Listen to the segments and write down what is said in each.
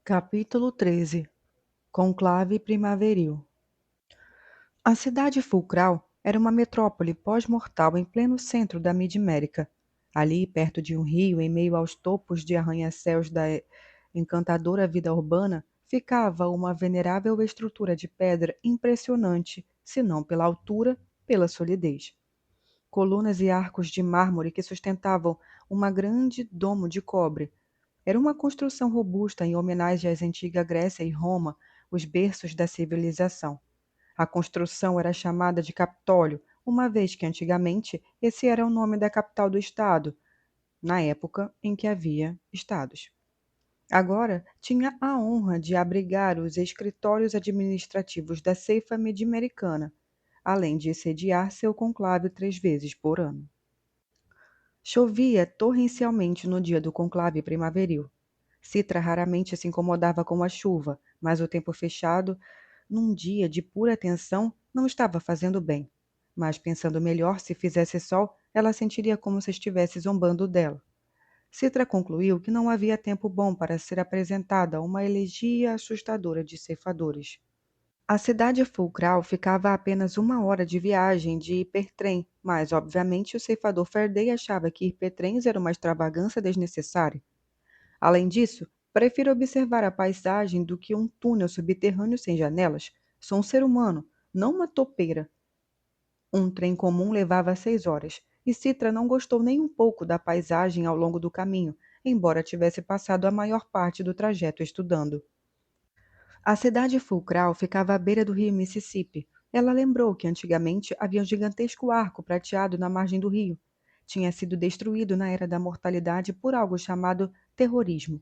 Capítulo 13. Conclave primaveril. A cidade fulcral era uma metrópole pós-mortal em pleno centro da Midimérica. Ali, perto de um rio, em meio aos topos de arranha-céus da encantadora vida urbana, ficava uma venerável estrutura de pedra impressionante, se não pela altura, pela solidez. Colunas e arcos de mármore que sustentavam uma grande domo de cobre. Era uma construção robusta em homenagem às antigas Grécia e Roma, os berços da civilização. A construção era chamada de Capitólio, uma vez que antigamente esse era o nome da capital do estado, na época em que havia estados. Agora tinha a honra de abrigar os escritórios administrativos da Ceifa Midi-Americana, além de sediar seu conclave 3 vezes por ano. Chovia torrencialmente no dia do conclave primaveril. Citra raramente se incomodava com a chuva, mas o tempo fechado, num dia de pura tensão, não estava fazendo bem. Mas pensando melhor, se fizesse sol, ela sentiria como se estivesse zombando dela. Citra concluiu que não havia tempo bom para ser apresentada uma elegia assustadora de ceifadores. A cidade fulcral ficava a apenas 1 hora de viagem de hipertrem, mas, obviamente, o ceifador Faraday achava que hipertrens era uma extravagância desnecessária. Além disso, prefiro observar a paisagem do que um túnel subterrâneo sem janelas. Sou um ser humano, não uma topeira. Um trem comum levava 6 horas, e Citra não gostou nem um pouco da paisagem ao longo do caminho, embora tivesse passado a maior parte do trajeto estudando. A cidade fulcral ficava à beira do rio Mississippi. Ela lembrou que antigamente havia um gigantesco arco prateado na margem do rio. Tinha sido destruído na era da mortalidade por algo chamado terrorismo.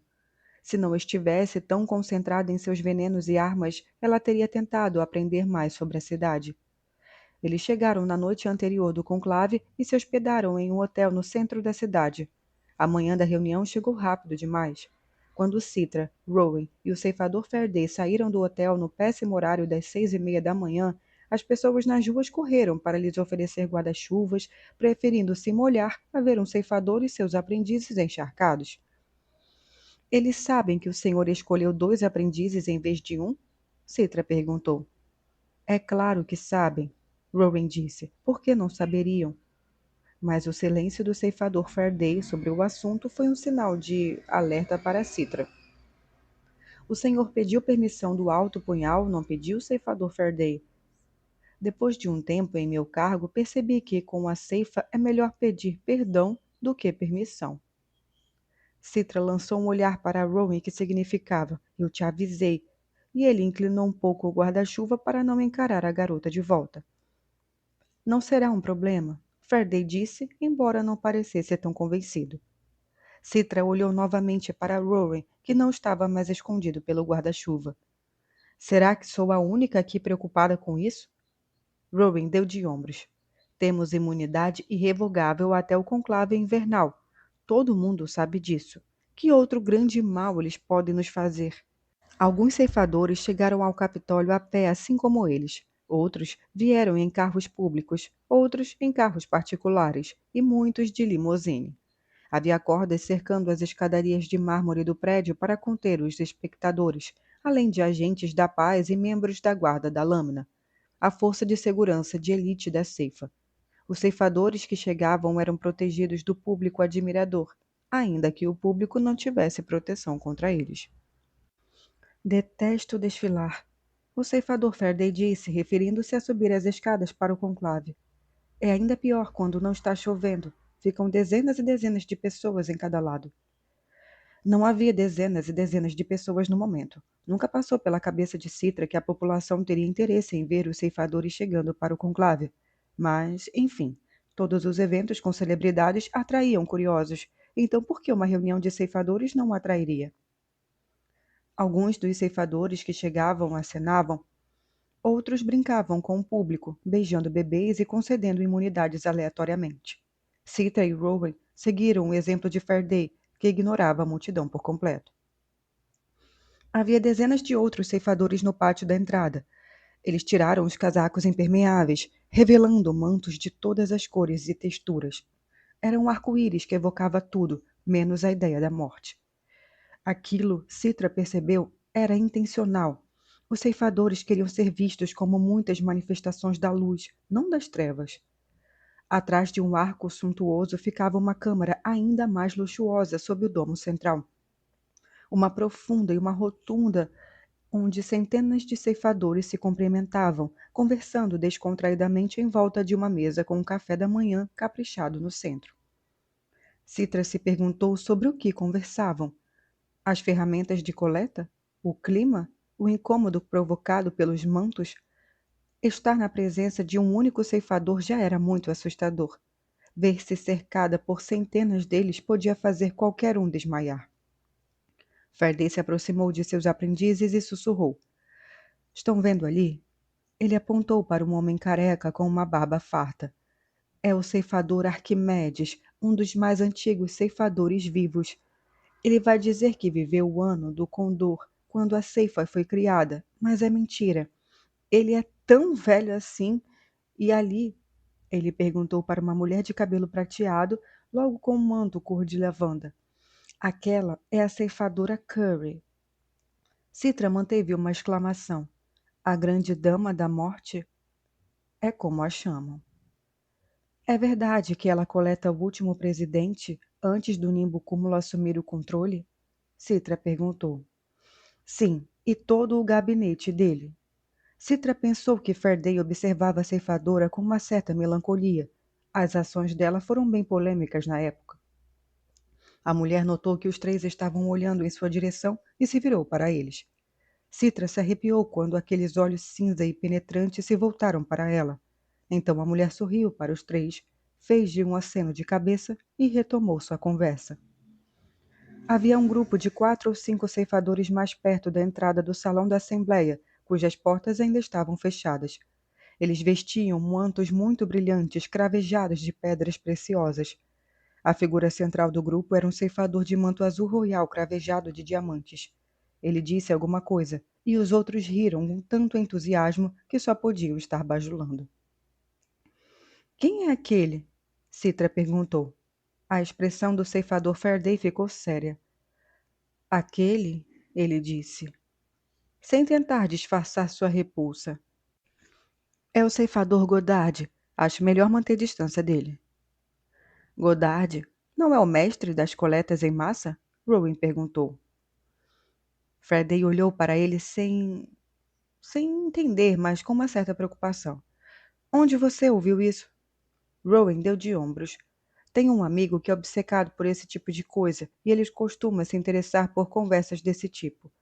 Se não estivesse tão concentrada em seus venenos e armas, ela teria tentado aprender mais sobre a cidade. Eles chegaram na noite anterior do conclave e se hospedaram em um hotel no centro da cidade. A manhã da reunião chegou rápido demais. Quando Citra, Rowan e o ceifador Faraday saíram do hotel no péssimo horário das 6h30 da manhã, as pessoas nas ruas correram para lhes oferecer guarda-chuvas, preferindo se molhar a ver um ceifador e seus aprendizes encharcados. Eles sabem que o senhor escolheu 2 aprendizes em vez de um? Citra perguntou. É claro que sabem, Rowan disse. Por que não saberiam? Mas o silêncio do ceifador Faraday sobre o assunto foi um sinal de alerta para Citra. O senhor pediu permissão do alto punhal, não pediu, ceifador Faraday? Depois de um tempo em meu cargo, percebi que com a ceifa é melhor pedir perdão do que permissão. Citra lançou um olhar para Rowan que significava, eu te avisei, e ele inclinou um pouco o guarda-chuva para não encarar a garota de volta. Não será um problema, Faraday disse, embora não parecesse tão convencido. Citra olhou novamente para Rowan, que não estava mais escondido pelo guarda-chuva. Será que sou a única aqui preocupada com isso? Rowan deu de ombros. Temos imunidade irrevogável até o conclave invernal. Todo mundo sabe disso. Que outro grande mal eles podem nos fazer? Alguns ceifadores chegaram ao Capitólio a pé, assim como eles. Outros vieram em carros públicos, outros em carros particulares, e muitos de limusine. Havia cordas cercando as escadarias de mármore do prédio para conter os espectadores, além de agentes da paz e membros da guarda da lâmina, a força de segurança de elite da ceifa. Os ceifadores que chegavam eram protegidos do público admirador, ainda que o público não tivesse proteção contra eles. Detesto desfilar, o ceifador Faraday disse, referindo-se a subir as escadas para o conclave. É ainda pior quando não está chovendo. Ficam dezenas e dezenas de pessoas em cada lado. Não havia dezenas e dezenas de pessoas no momento. Nunca passou pela cabeça de Citra que a população teria interesse em ver os ceifadores chegando para o conclave. Mas, enfim, todos os eventos com celebridades atraíam curiosos. Então por que uma reunião de ceifadores não atrairia? Alguns dos ceifadores que chegavam acenavam, outros brincavam com o público, beijando bebês e concedendo imunidades aleatoriamente. Citra e Rowan seguiram o exemplo de Faraday, que ignorava a multidão por completo. Havia dezenas de outros ceifadores no pátio da entrada. Eles tiraram os casacos impermeáveis, revelando mantos de todas as cores e texturas. Era um arco-íris que evocava tudo, menos a ideia da morte. Aquilo, Citra percebeu, era intencional. Os ceifadores queriam ser vistos como muitas manifestações da luz, não das trevas. Atrás de um arco suntuoso ficava uma câmara ainda mais luxuosa sob o domo central. Uma profunda e uma rotunda, onde centenas de ceifadores se cumprimentavam, conversando descontraidamente em volta de uma mesa com um café da manhã caprichado no centro. Citra se perguntou sobre o que conversavam. As ferramentas de coleta? O clima? O incômodo provocado pelos mantos? Estar na presença de um único ceifador já era muito assustador. Ver-se cercada por centenas deles podia fazer qualquer um desmaiar. Faraday se aproximou de seus aprendizes e sussurrou. Estão vendo ali? Ele apontou para um homem careca com uma barba farta. É o ceifador Arquimedes, um dos mais antigos ceifadores vivos. Ele vai dizer que viveu o ano do Condor, quando a ceifa foi criada, mas é mentira. Ele é tão velho assim. E ali, ele perguntou para uma mulher de cabelo prateado, logo com um manto cor de lavanda. Aquela é a ceifadora Curry. Citra manteve uma exclamação. A grande dama da morte? É como a chamam. É verdade que ela coleta o último presidente antes do nimbo cúmulo assumir o controle? Citra perguntou. Sim, e todo o gabinete dele. Citra pensou que Faraday observava a ceifadora com uma certa melancolia. As ações dela foram bem polêmicas na época. A mulher notou que os três estavam olhando em sua direção e se virou para eles. Citra se arrepiou quando aqueles olhos cinza e penetrantes se voltaram para ela. Então a mulher sorriu para os três, fez de um aceno de cabeça e retomou sua conversa. Havia um grupo de 4 ou 5 ceifadores mais perto da entrada do salão da Assembleia, cujas portas ainda estavam fechadas. Eles vestiam mantos muito brilhantes, cravejados de pedras preciosas. A figura central do grupo era um ceifador de manto azul royal cravejado de diamantes. Ele disse alguma coisa, e os outros riram com tanto entusiasmo que só podiam estar bajulando. Quem é aquele? Citra perguntou. A expressão do ceifador Faraday ficou séria. Aquele, ele disse, sem tentar disfarçar sua repulsa. É o ceifador Godard. Acho melhor manter distância dele. Godard não é o mestre das coletas em massa? Rowan perguntou. Faraday olhou para ele sem entender, mas com uma certa preocupação. Onde você ouviu isso? Rowan deu de ombros. Tenho um amigo que é obcecado por esse tipo de coisa e ele costuma se interessar por conversas desse tipo.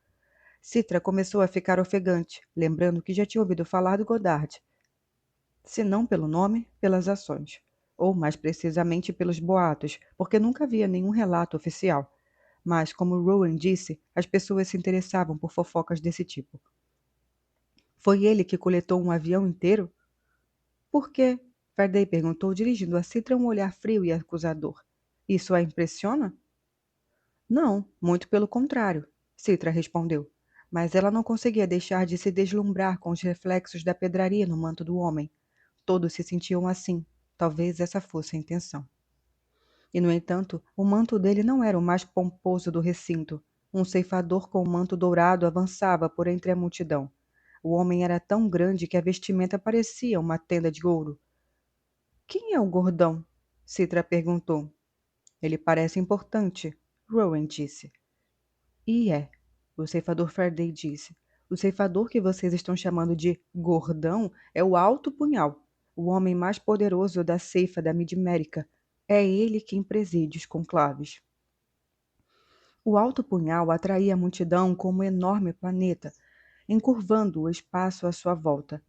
Citra começou a ficar ofegante, lembrando que já tinha ouvido falar do Godard. Se não pelo nome, pelas ações. Ou, mais precisamente, pelos boatos, porque nunca havia nenhum relato oficial. Mas, como Rowan disse, as pessoas se interessavam por fofocas desse tipo. Foi ele que coletou um avião inteiro? Por quê? Faraday perguntou, dirigindo a Citra um olhar frio e acusador. Isso a impressiona? Não, muito pelo contrário, Citra respondeu. Mas ela não conseguia deixar de se deslumbrar com os reflexos da pedraria no manto do homem. Todos se sentiam assim. Talvez essa fosse a intenção. E, no entanto, o manto dele não era o mais pomposo do recinto. Um ceifador com um manto dourado avançava por entre a multidão. O homem era tão grande que a vestimenta parecia uma tenda de ouro. Quem é o gordão? Citra perguntou. Ele parece importante, Rowan disse. E é, o ceifador Faraday disse. O ceifador que vocês estão chamando de gordão é o Alto Punhal, o homem mais poderoso da ceifa da Midmérica. É ele quem preside os conclaves. O Alto Punhal atraía a multidão como um enorme planeta, encurvando o espaço à sua volta.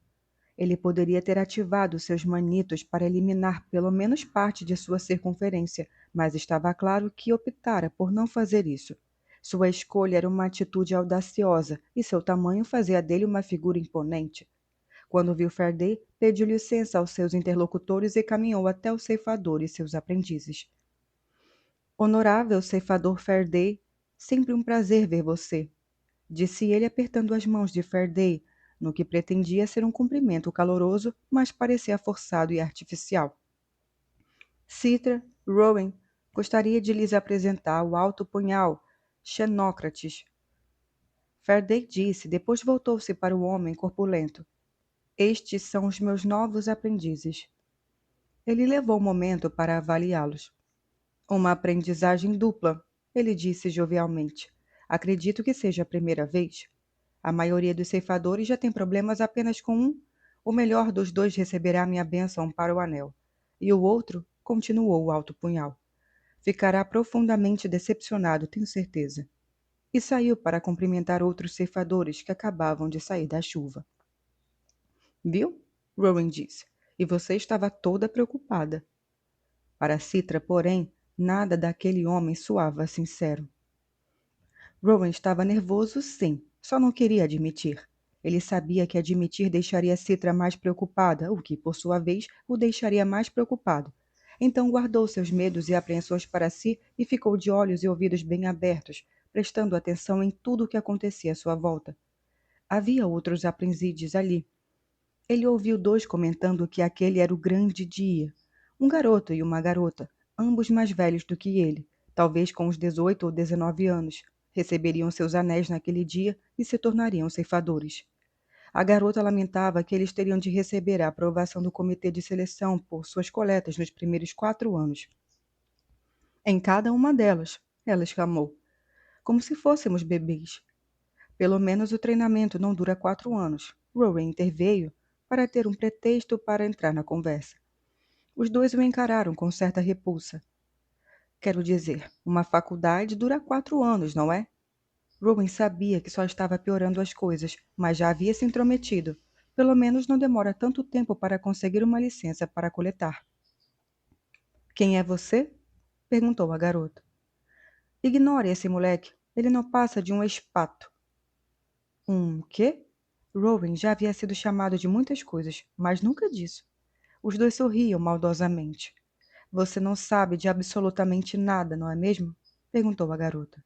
Ele poderia ter ativado seus manitos para eliminar pelo menos parte de sua circunferência, mas estava claro que optara por não fazer isso. Sua escolha era uma atitude audaciosa, e seu tamanho fazia dele uma figura imponente. Quando viu Faraday, pediu licença aos seus interlocutores e caminhou até o ceifador e seus aprendizes. Honorável ceifador Faraday, sempre um prazer ver você, disse ele apertando as mãos de Faraday, no que pretendia ser um cumprimento caloroso, mas parecia forçado e artificial. Citra, Rowan, gostaria de lhes apresentar o Alto Punhal. Xenócrates. Faraday disse, depois voltou-se para o homem corpulento. Estes são os meus novos aprendizes. Ele levou um momento para avaliá-los. Uma aprendizagem dupla, ele disse jovialmente. Acredito que seja a primeira vez. A maioria dos ceifadores já tem problemas apenas com um. O melhor dos dois receberá minha bênção para o anel. E o outro, continuou o alto punhal. Ficará profundamente decepcionado, tenho certeza. E saiu para cumprimentar outros ceifadores que acabavam de sair da chuva. Viu? Rowan disse. E você estava toda preocupada. Para Citra, porém, nada daquele homem soava sincero. Rowan estava nervoso, sim, só não queria admitir. Ele sabia que admitir deixaria Citra mais preocupada, o que, por sua vez, o deixaria mais preocupado. Então guardou seus medos e apreensões para si e ficou de olhos e ouvidos bem abertos, prestando atenção em tudo o que acontecia à sua volta. Havia outros aprendizes ali. Ele ouviu dois comentando que aquele era o grande dia. Um garoto e uma garota, ambos mais velhos do que ele, talvez com uns 18 ou 19 anos, receberiam seus anéis naquele dia e se tornariam ceifadores. A garota lamentava que eles teriam de receber a aprovação do comitê de seleção por suas coletas nos primeiros 4 anos. Em cada uma delas, ela exclamou, como se fôssemos bebês. Pelo menos o treinamento não dura 4 anos. Rowan interveio para ter um pretexto para entrar na conversa. Os dois o encararam com certa repulsa. Quero dizer, uma faculdade dura 4 anos, não é? Rowan sabia que só estava piorando as coisas, mas já havia se intrometido. Pelo menos não demora tanto tempo para conseguir uma licença para coletar. Quem é você? Perguntou a garota. Ignore esse moleque. Ele não passa de um espato. Um quê? Rowan já havia sido chamado de muitas coisas, mas nunca disso. Os dois sorriam maldosamente. Você não sabe de absolutamente nada, não é mesmo? Perguntou a garota.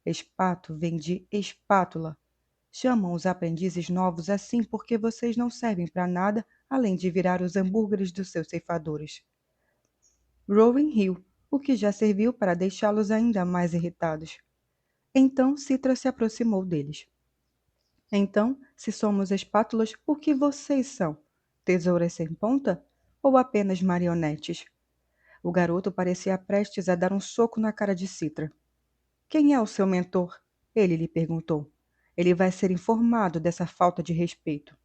Espato vem de espátula. Chamam os aprendizes novos assim porque vocês não servem para nada além de virar os hambúrgueres dos seus ceifadores. Rowan riu, o que já serviu para deixá-los ainda mais irritados. Então Citra se aproximou deles. Então, se somos espátulas, o que vocês são? Tesouras sem ponta? Ou apenas marionetes? O garoto parecia prestes a dar um soco na cara de Citra. Quem é o seu mentor? Ele lhe perguntou. Ele vai ser informado dessa falta de respeito.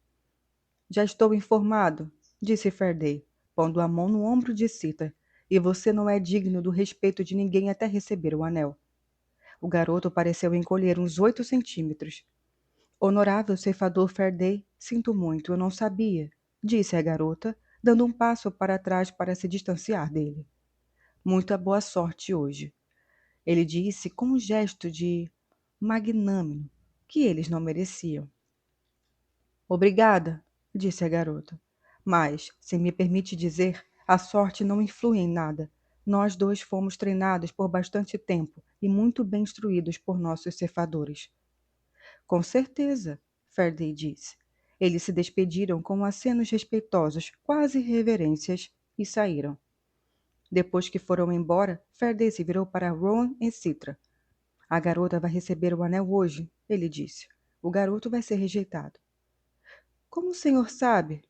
Já estou informado, disse Faraday, pondo a mão no ombro de Citra. E você não é digno do respeito de ninguém até receber o anel. O garoto pareceu encolher uns 8 centímetros. Honorável ceifador Faraday, sinto muito, eu não sabia, disse a garota, dando um passo para trás para se distanciar dele. Muita boa sorte hoje. Ele disse com um gesto de magnânimo que eles não mereciam. Obrigada, disse a garota. Mas, se me permite dizer, a sorte não influi em nada. Nós dois fomos treinados por bastante tempo e muito bem instruídos por nossos ceifadores. Com certeza, Faraday disse. Eles se despediram com acenos respeitosos, quase reverências, e saíram. Depois que foram embora, Faraday se virou para Rowan e Citra. A garota vai receber o anel hoje, ele disse. O garoto vai ser rejeitado. Como o senhor sabe?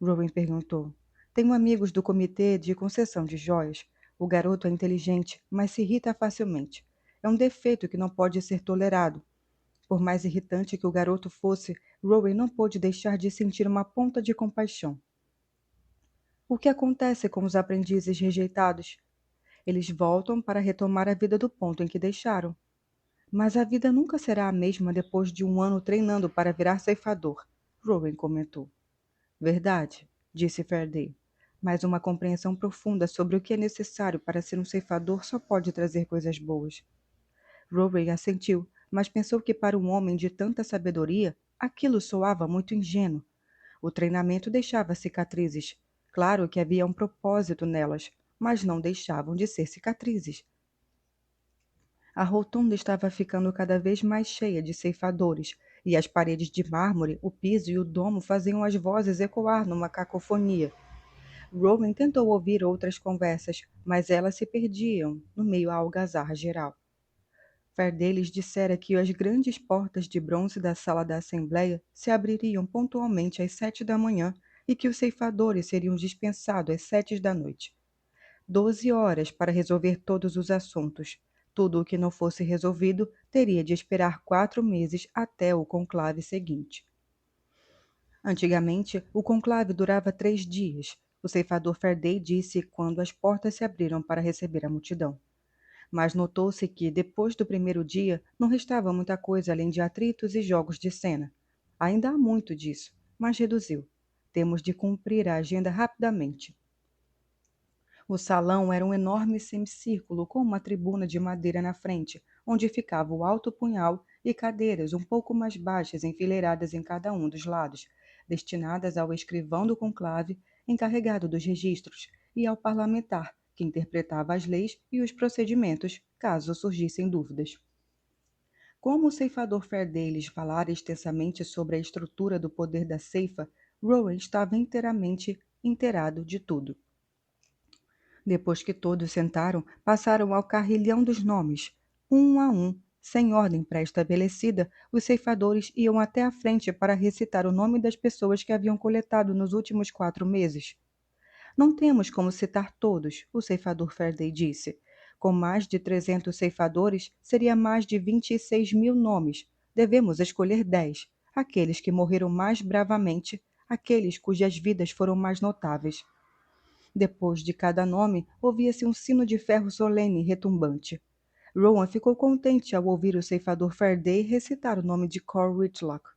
Rowan perguntou. Tenho amigos do comitê de concessão de joias. O garoto é inteligente, mas se irrita facilmente. É um defeito que não pode ser tolerado. Por mais irritante que o garoto fosse, Rowan não pôde deixar de sentir uma ponta de compaixão. O que acontece com os aprendizes rejeitados? Eles voltam para retomar a vida do ponto em que deixaram. Mas a vida nunca será a mesma depois de um ano treinando para virar ceifador, Rowan comentou. Verdade, disse Faraday. Mas uma compreensão profunda sobre o que é necessário para ser um ceifador só pode trazer coisas boas. Rowan assentiu, mas pensou que para um homem de tanta sabedoria, aquilo soava muito ingênuo. O treinamento deixava cicatrizes. Claro que havia um propósito nelas, mas não deixavam de ser cicatrizes. A rotunda estava ficando cada vez mais cheia de ceifadores, e as paredes de mármore, o piso e o domo faziam as vozes ecoar numa cacofonia. Rowan tentou ouvir outras conversas, mas elas se perdiam no meio à algazarra geral. Faraday lhes dissera que as grandes portas de bronze da sala da Assembleia se abririam pontualmente às 7 da manhã e que os ceifadores seriam dispensados às 7 da noite. 12 horas para resolver todos os assuntos. Tudo o que não fosse resolvido teria de esperar 4 meses até o conclave seguinte. Antigamente, o conclave durava 3 dias. O ceifador Faraday disse quando as portas se abriram para receber a multidão. Mas notou-se que, depois do primeiro dia, não restava muita coisa além de atritos e jogos de cena. Ainda há muito disso, mas reduziu. Temos de cumprir a agenda rapidamente. O salão era um enorme semicírculo com uma tribuna de madeira na frente, onde ficava o alto punhal e cadeiras um pouco mais baixas enfileiradas em cada um dos lados, destinadas ao escrivão do conclave, encarregado dos registros, e ao parlamentar, que interpretava as leis e os procedimentos, caso surgissem dúvidas. Como o ceifador Faraday lhes falara extensamente sobre a estrutura do poder da ceifa, Rowan estava inteiramente inteirado de tudo. Depois que todos sentaram, passaram ao carrilhão dos nomes. Um a um, sem ordem pré-estabelecida, os ceifadores iam até à frente para recitar o nome das pessoas que haviam coletado nos últimos 4 meses. Não temos como citar todos, o ceifador Faraday disse. Com mais de 300 ceifadores, seria mais de 26 mil nomes. Devemos escolher 10, aqueles que morreram mais bravamente, aqueles cujas vidas foram mais notáveis. Depois de cada nome, ouvia-se um sino de ferro solene e retumbante. Rowan ficou contente ao ouvir o ceifador Faraday recitar o nome de Cor Whitlock.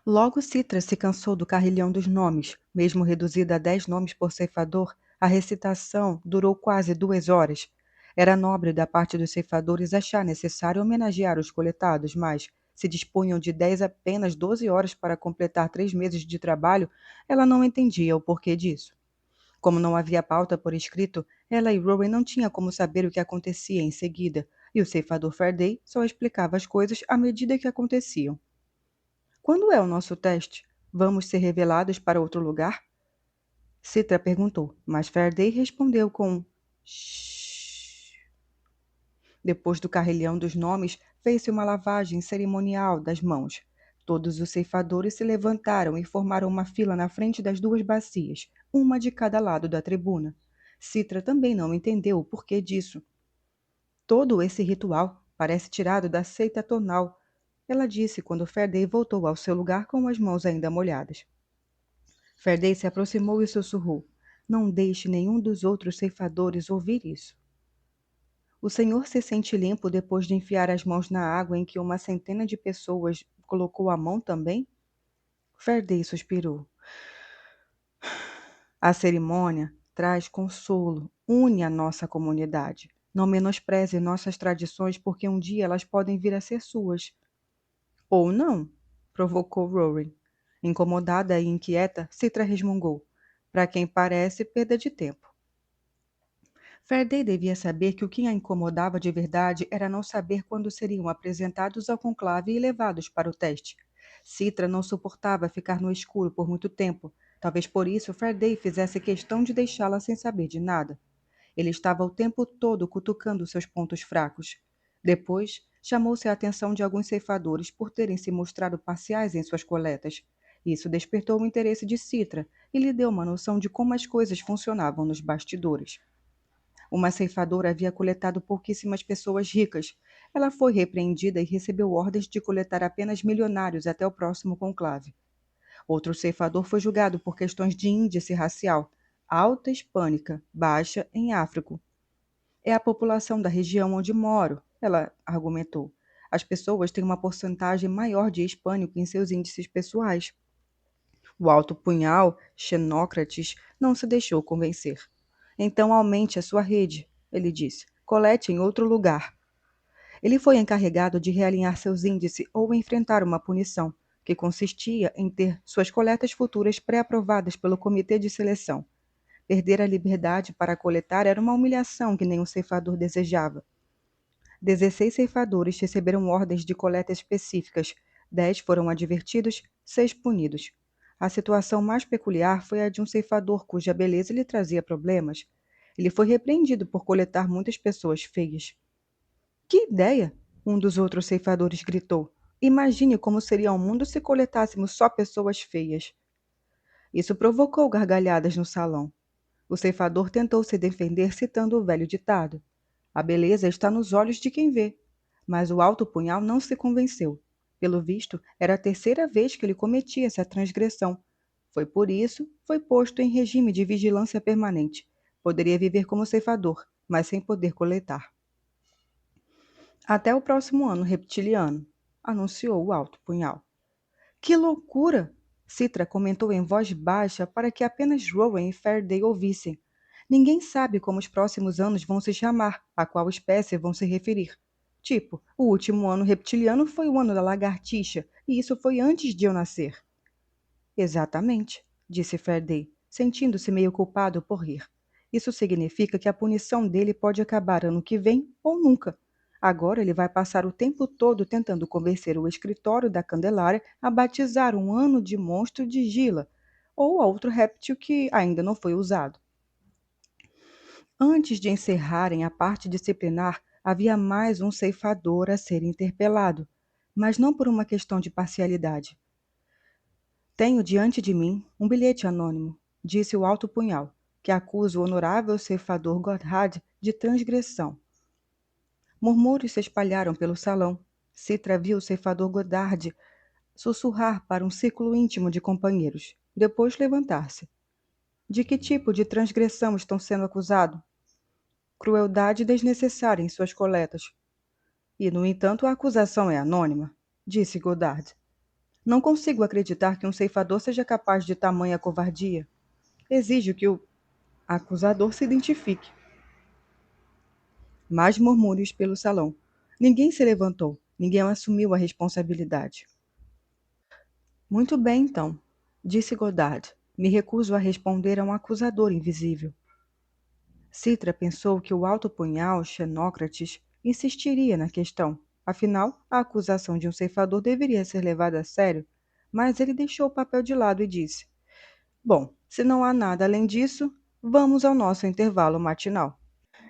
Logo Citra se cansou do carrilhão dos nomes. Mesmo reduzida a 10 nomes por ceifador, a recitação durou quase 2 horas. Era nobre da parte dos ceifadores achar necessário homenagear os coletados, mas, se dispunham de 10 apenas 12 horas para completar 3 meses de trabalho, ela não entendia o porquê disso. Como não havia pauta por escrito, ela e Rowan não tinham como saber o que acontecia em seguida, e o ceifador Faraday só explicava as coisas à medida que aconteciam. Quando é o nosso teste? Vamos ser revelados para outro lugar? Citra perguntou, mas Faraday respondeu com um shhh. Depois do carrilhão dos nomes, fez-se uma lavagem cerimonial das mãos. Todos os ceifadores se levantaram e formaram uma fila na frente das 2 bacias, uma de cada lado da tribuna. Citra também não entendeu o porquê disso. Todo esse ritual parece tirado da seita tonal, ela disse quando Faraday voltou ao seu lugar com as mãos ainda molhadas. Faraday se aproximou e sussurrou: Não deixe nenhum dos outros ceifadores ouvir isso. O senhor se sente limpo depois de enfiar as mãos na água em que uma centena de pessoas colocou a mão também? Faraday suspirou. A cerimônia traz consolo, une a nossa comunidade. Não menospreze nossas tradições porque um dia elas podem vir a ser suas. Ou não, provocou Rowan. Incomodada e inquieta, Citra resmungou. Para quem parece, perda de tempo. Faraday devia saber que o que a incomodava de verdade era não saber quando seriam apresentados ao conclave e levados para o teste. Citra não suportava ficar no escuro por muito tempo. Talvez por isso Faraday fizesse questão de deixá-la sem saber de nada. Ele estava o tempo todo cutucando seus pontos fracos. Depois, chamou-se a atenção de alguns ceifadores por terem se mostrado parciais em suas coletas. Isso despertou o interesse de Citra e lhe deu uma noção de como as coisas funcionavam nos bastidores. Uma ceifadora havia coletado pouquíssimas pessoas ricas. Ela foi repreendida e recebeu ordens de coletar apenas milionários até o próximo conclave. Outro ceifador foi julgado por questões de índice racial, alta hispânica, baixa em África. É a população da região onde moro, ela argumentou. As pessoas têm uma porcentagem maior de hispânico em seus índices pessoais. O alto punhal, Xenócrates, não se deixou convencer. Então aumente a sua rede, ele disse. Colete em outro lugar. Ele foi encarregado de realinhar seus índices ou enfrentar uma punição, que consistia em ter suas coletas futuras pré-aprovadas pelo comitê de seleção. Perder a liberdade para coletar era uma humilhação que nenhum ceifador desejava. 16 ceifadores receberam ordens de coleta específicas, 10 foram advertidos, 6 punidos. A situação mais peculiar foi a de um ceifador cuja beleza lhe trazia problemas. Ele foi repreendido por coletar muitas pessoas feias. Que ideia! Um dos outros ceifadores gritou. Imagine como seria o mundo se coletássemos só pessoas feias. Isso provocou gargalhadas no salão. O ceifador tentou se defender citando o velho ditado: a beleza está nos olhos de quem vê. Mas o alto punhal não se convenceu. Pelo visto, era a terceira vez que ele cometia essa transgressão. Foi por isso, foi posto em regime de vigilância permanente. Poderia viver como ceifador, mas sem poder coletar. Até o próximo ano reptiliano, anunciou o alto punhal. Que loucura! Citra comentou em voz baixa para que apenas Rowan e Faraday ouvissem. Ninguém sabe como os próximos anos vão se chamar, a qual espécie vão se referir. Tipo, o último ano reptiliano foi o ano da lagartixa, e isso foi antes de eu nascer. Exatamente, disse Faraday, sentindo-se meio culpado por rir. Isso significa que a punição dele pode acabar ano que vem ou nunca. Agora ele vai passar o tempo todo tentando convencer o escritório da Candelária a batizar um ano de monstro de Gila, ou outro réptil que ainda não foi usado. Antes de encerrarem a parte disciplinar, havia mais um ceifador a ser interpelado, mas não por uma questão de parcialidade. Tenho diante de mim um bilhete anônimo, disse o alto punhal, que acusa o honorável ceifador Gotthard de transgressão. Murmúrios se espalharam pelo salão. Citra viu o ceifador Goddard sussurrar para um círculo íntimo de companheiros, depois levantar-se. De que tipo de transgressão estão sendo acusados? Crueldade desnecessária em suas coletas. E, no entanto, a acusação é anônima, disse Goddard. Não consigo acreditar que um ceifador seja capaz de tamanha covardia. Exijo que o acusador se identifique. Mais murmúrios pelo salão. Ninguém se levantou, ninguém assumiu a responsabilidade. Muito bem, então, disse Goddard. Me recuso a responder a um acusador invisível. Citra pensou que o alto punhal, Xenócrates, insistiria na questão. Afinal, a acusação de um ceifador deveria ser levada a sério, mas ele deixou o papel de lado e disse: bom, se não há nada além disso, vamos ao nosso intervalo matinal.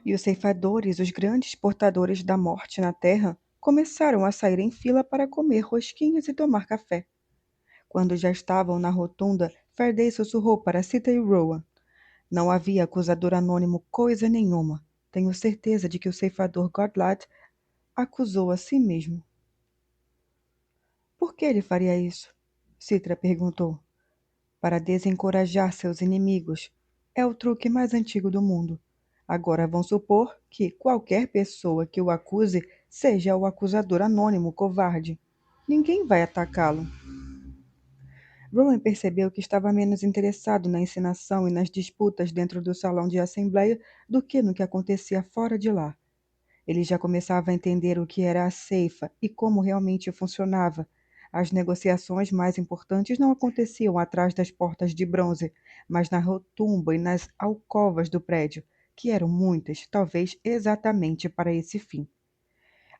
E os ceifadores, os grandes portadores da morte na terra, começaram a sair em fila para comer rosquinhas e tomar café. Quando já estavam na rotunda, Faraday sussurrou para Sita e Rowan. Não havia acusador anônimo coisa nenhuma. Tenho certeza de que o ceifador Godlad acusou a si mesmo. Por que ele faria isso? Citra perguntou. Para desencorajar seus inimigos. É o truque mais antigo do mundo. Agora vão supor que qualquer pessoa que o acuse seja o acusador anônimo covarde. Ninguém vai atacá-lo. Rowan percebeu que estava menos interessado na encenação e nas disputas dentro do salão de assembleia do que no que acontecia fora de lá. Ele já começava a entender o que era a ceifa e como realmente funcionava. As negociações mais importantes não aconteciam atrás das portas de bronze, mas na rotumba e nas alcovas do prédio, que eram muitas, talvez exatamente para esse fim.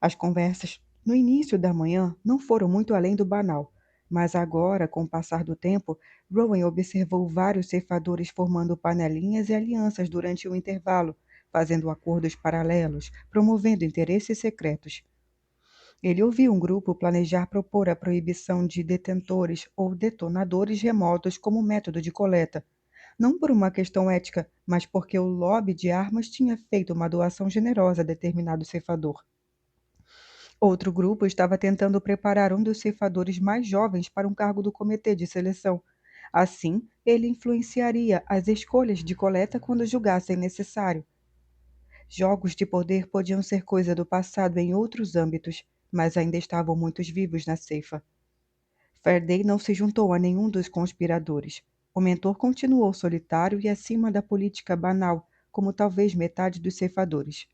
As conversas no início da manhã não foram muito além do banal, mas agora, com o passar do tempo, Rowan observou vários ceifadores formando panelinhas e alianças durante o intervalo, fazendo acordos paralelos, promovendo interesses secretos. Ele ouviu um grupo planejar propor a proibição de detentores ou detonadores remotos como método de coleta, não por uma questão ética, mas porque o lobby de armas tinha feito uma doação generosa a determinado ceifador. Outro grupo estava tentando preparar um dos ceifadores mais jovens para um cargo do comitê de seleção. Assim, ele influenciaria as escolhas de coleta quando julgassem necessário. Jogos de poder podiam ser coisa do passado em outros âmbitos, mas ainda estavam muitos vivos na ceifa. Faraday não se juntou a nenhum dos conspiradores. O mentor continuou solitário e acima da política banal, como talvez metade dos ceifadores.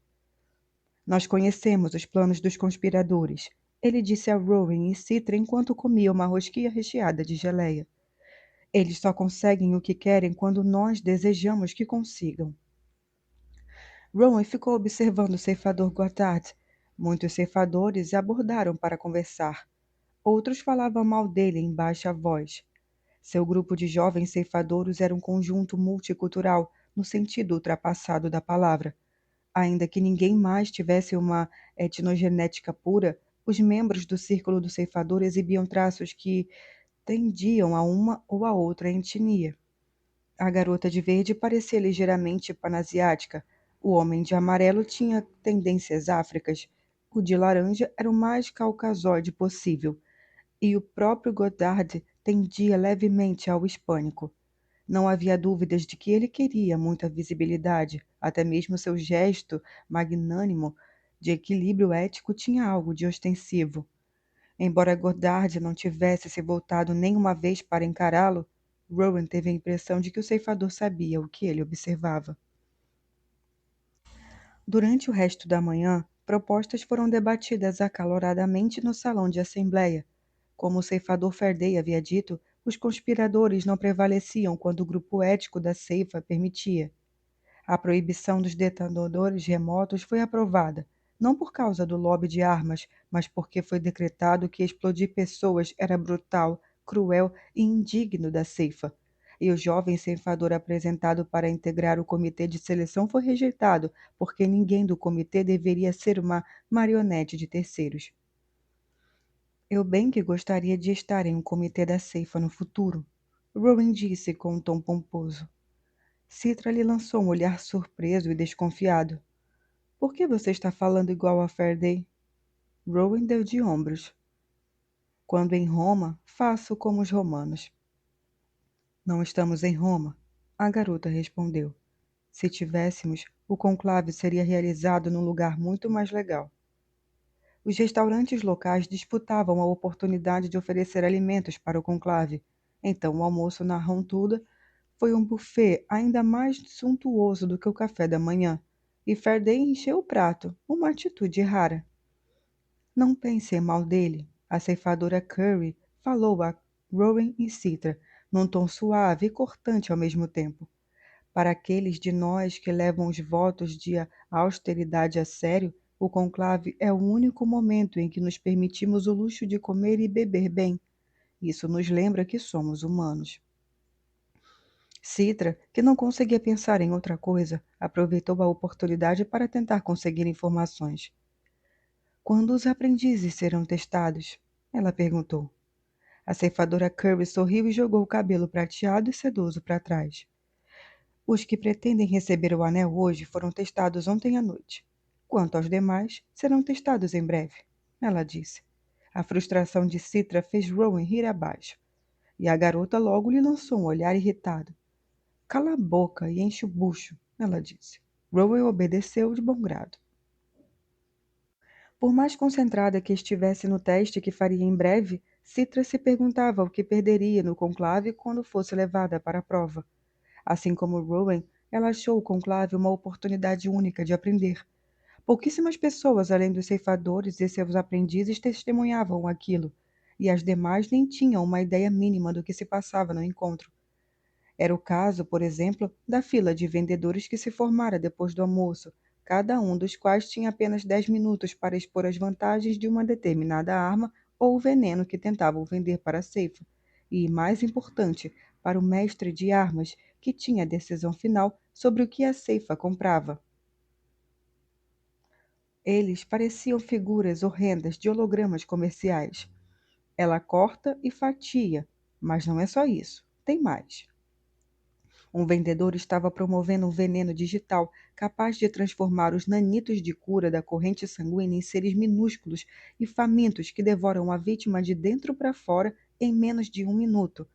Nós conhecemos os planos dos conspiradores, ele disse a Rowan e Citra enquanto comia uma rosquinha recheada de geleia. Eles só conseguem o que querem quando nós desejamos que consigam. Rowan ficou observando o ceifador Goddard. Muitos ceifadores abordaram para conversar. Outros falavam mal dele em baixa voz. Seu grupo de jovens ceifadores era um conjunto multicultural, no sentido ultrapassado da palavra. Ainda que ninguém mais tivesse uma etnogenética pura, os membros do círculo do ceifador exibiam traços que tendiam a uma ou a outra etnia. A garota de verde parecia ligeiramente panasiática, o homem de amarelo tinha tendências áfricas, o de laranja era o mais caucasoide possível, e o próprio Godard tendia levemente ao hispânico. Não havia dúvidas de que ele queria muita visibilidade, até mesmo seu gesto magnânimo de equilíbrio ético tinha algo de ostensivo. Embora Godard não tivesse se voltado nem uma vez para encará-lo, Rowan teve a impressão de que o ceifador sabia o que ele observava. Durante o resto da manhã, propostas foram debatidas acaloradamente no salão de assembleia. Como o ceifador Faraday havia dito, os conspiradores não prevaleciam quando o grupo ético da ceifa permitia. A proibição dos detonadores remotos foi aprovada, não por causa do lobby de armas, mas porque foi decretado que explodir pessoas era brutal, cruel e indigno da ceifa. E o jovem ceifador apresentado para integrar o comitê de seleção foi rejeitado, porque ninguém do comitê deveria ser uma marionete de terceiros. Eu bem que gostaria de estar em um comitê da ceifa no futuro, Rowan disse com um tom pomposo. Citra lhe lançou um olhar surpreso e desconfiado. Por que você está falando igual a Faraday? Rowan deu de ombros. Quando em Roma, faço como os romanos. Não estamos em Roma, a garota respondeu. Se tivéssemos, o conclave seria realizado num lugar muito mais legal. Os restaurantes locais disputavam a oportunidade de oferecer alimentos para o conclave. Então o almoço na Rontuda foi um buffet ainda mais suntuoso do que o café da manhã, e Faraday encheu o prato, uma atitude rara. Não pensem mal dele, a ceifadora Curry falou a Rowan e Citra, num tom suave e cortante ao mesmo tempo. Para aqueles de nós que levam os votos de austeridade a sério, o conclave é o único momento em que nos permitimos o luxo de comer e beber bem. Isso nos lembra que somos humanos. Citra, que não conseguia pensar em outra coisa, aproveitou a oportunidade para tentar conseguir informações. Quando os aprendizes serão testados? Ela perguntou. A ceifadora Kirby sorriu e jogou o cabelo prateado e sedoso para trás. Os que pretendem receber o anel hoje foram testados ontem à noite. Quanto aos demais, serão testados em breve, ela disse. A frustração de Citra fez Rowan rir abaixo, e a garota logo lhe lançou um olhar irritado. Cala a boca e enche o bucho, ela disse. Rowan obedeceu de bom grado. Por mais concentrada que estivesse no teste que faria em breve, Citra se perguntava o que perderia no conclave quando fosse levada para a prova. Assim como Rowan, ela achou o conclave uma oportunidade única de aprender. Pouquíssimas pessoas, além dos ceifadores e seus aprendizes, testemunhavam aquilo, e as demais nem tinham uma ideia mínima do que se passava no encontro. Era o caso, por exemplo, da fila de vendedores que se formara depois do almoço, cada um dos quais tinha apenas 10 minutos para expor as vantagens de uma determinada arma ou o veneno que tentavam vender para a ceifa, e, mais importante, para o mestre de armas, que tinha a decisão final sobre o que a ceifa comprava. Eles pareciam figuras horrendas de hologramas comerciais. Ela corta e fatia, mas não é só isso, tem mais. Um vendedor estava promovendo um veneno digital capaz de transformar os nanitos de cura da corrente sanguínea em seres minúsculos e famintos que devoram a vítima de dentro para fora em menos de 1 minuto.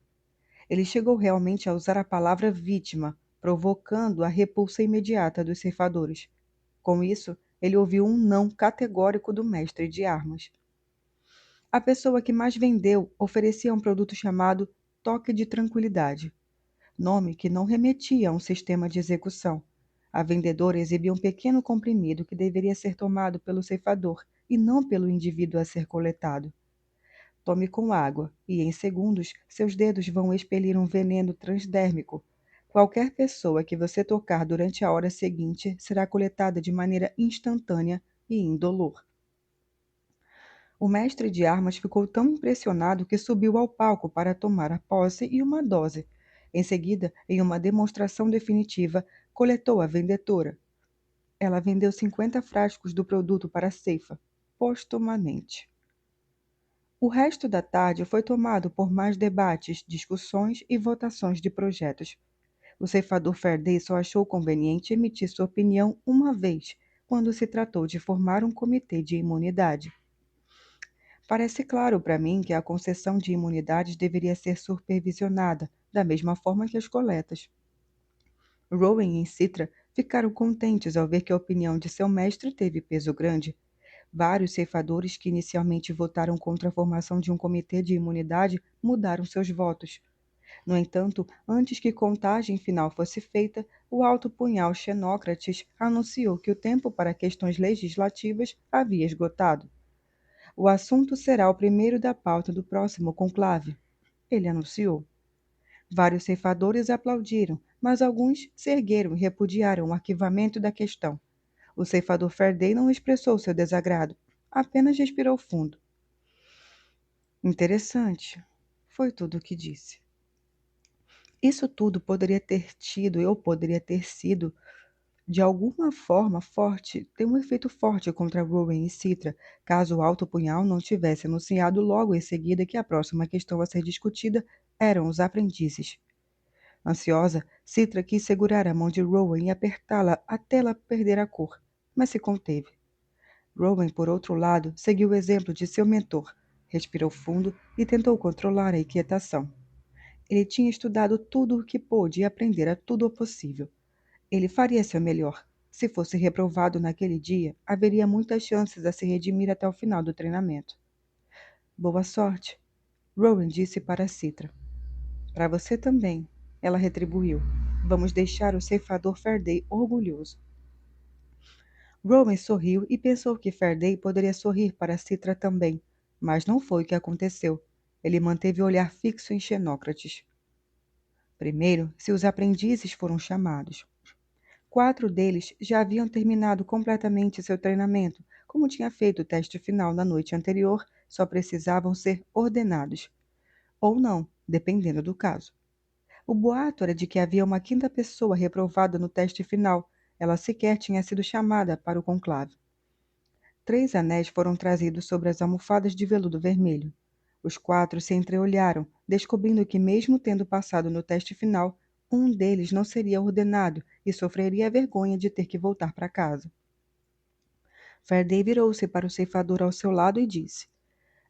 Ele chegou realmente a usar a palavra vítima, provocando a repulsa imediata dos ceifadores. Com isso, ele ouviu um não categórico do mestre de armas. A pessoa que mais vendeu oferecia um produto chamado toque de tranquilidade, nome que não remetia a um sistema de execução. A vendedora exibia um pequeno comprimido que deveria ser tomado pelo ceifador e não pelo indivíduo a ser coletado. Tome com água e, em segundos, seus dedos vão expelir um veneno transdérmico. Qualquer pessoa que você tocar durante a hora seguinte será coletada de maneira instantânea e indolor. O mestre de armas ficou tão impressionado que subiu ao palco para tomar a posse e uma dose. Em seguida, em uma demonstração definitiva, coletou a vendedora. ela vendeu 50 frascos do produto para a ceifa, postumamente. O resto da tarde foi tomado por mais debates, discussões e votações de projetos. O ceifador Faraday só achou conveniente emitir sua opinião uma vez, quando se tratou de formar um comitê de imunidade. Parece claro para mim que a concessão de imunidades deveria ser supervisionada, da mesma forma que as coletas. Rowan e Citra ficaram contentes ao ver que a opinião de seu mestre teve peso grande. Vários ceifadores que inicialmente votaram contra a formação de um comitê de imunidade mudaram seus votos. No entanto, antes que contagem final fosse feita, o alto punhal Xenócrates anunciou que o tempo para questões legislativas havia esgotado. O assunto será o primeiro da pauta do próximo conclave, ele anunciou. Vários ceifadores aplaudiram, mas alguns se ergueram e repudiaram o arquivamento da questão. O ceifador Faraday não expressou seu desagrado, apenas respirou fundo. Interessante, foi tudo o que disse. Isso tudo poderia ter tido, eu poderia ter sido, de alguma forma forte, ter um efeito forte contra Rowan e Citra, caso o alto punhal não tivesse anunciado logo em seguida que a próxima questão a ser discutida eram os aprendizes. Ansiosa, Citra quis segurar a mão de Rowan e apertá-la até ela perder a cor, mas se conteve. Rowan, por outro lado, seguiu o exemplo de seu mentor, respirou fundo e tentou controlar a inquietação. Ele tinha estudado tudo o que pôde e aprendera tudo o possível. Ele faria seu melhor. Se fosse reprovado naquele dia, haveria muitas chances a se redimir até o final do treinamento. Boa sorte, Rowan disse para Citra. Para você também, ela retribuiu. Vamos deixar o ceifador Faraday orgulhoso. Rowan sorriu e pensou que Faraday poderia sorrir para Citra também, mas não foi o que aconteceu. Ele manteve o olhar fixo em Xenócrates. Primeiro, se os aprendizes foram chamados. 4 deles já haviam terminado completamente seu treinamento, como tinha feito o teste final na noite anterior, só precisavam ser ordenados. Ou não, dependendo do caso. O boato era de que havia uma quinta pessoa reprovada no teste final. Ela sequer tinha sido chamada para o conclave. 3 anéis foram trazidos sobre as almofadas de veludo vermelho. Os 4 se entreolharam, descobrindo que, mesmo tendo passado no teste final, um deles não seria ordenado e sofreria a vergonha de ter que voltar para casa. Faraday virou-se para o ceifador ao seu lado e disse: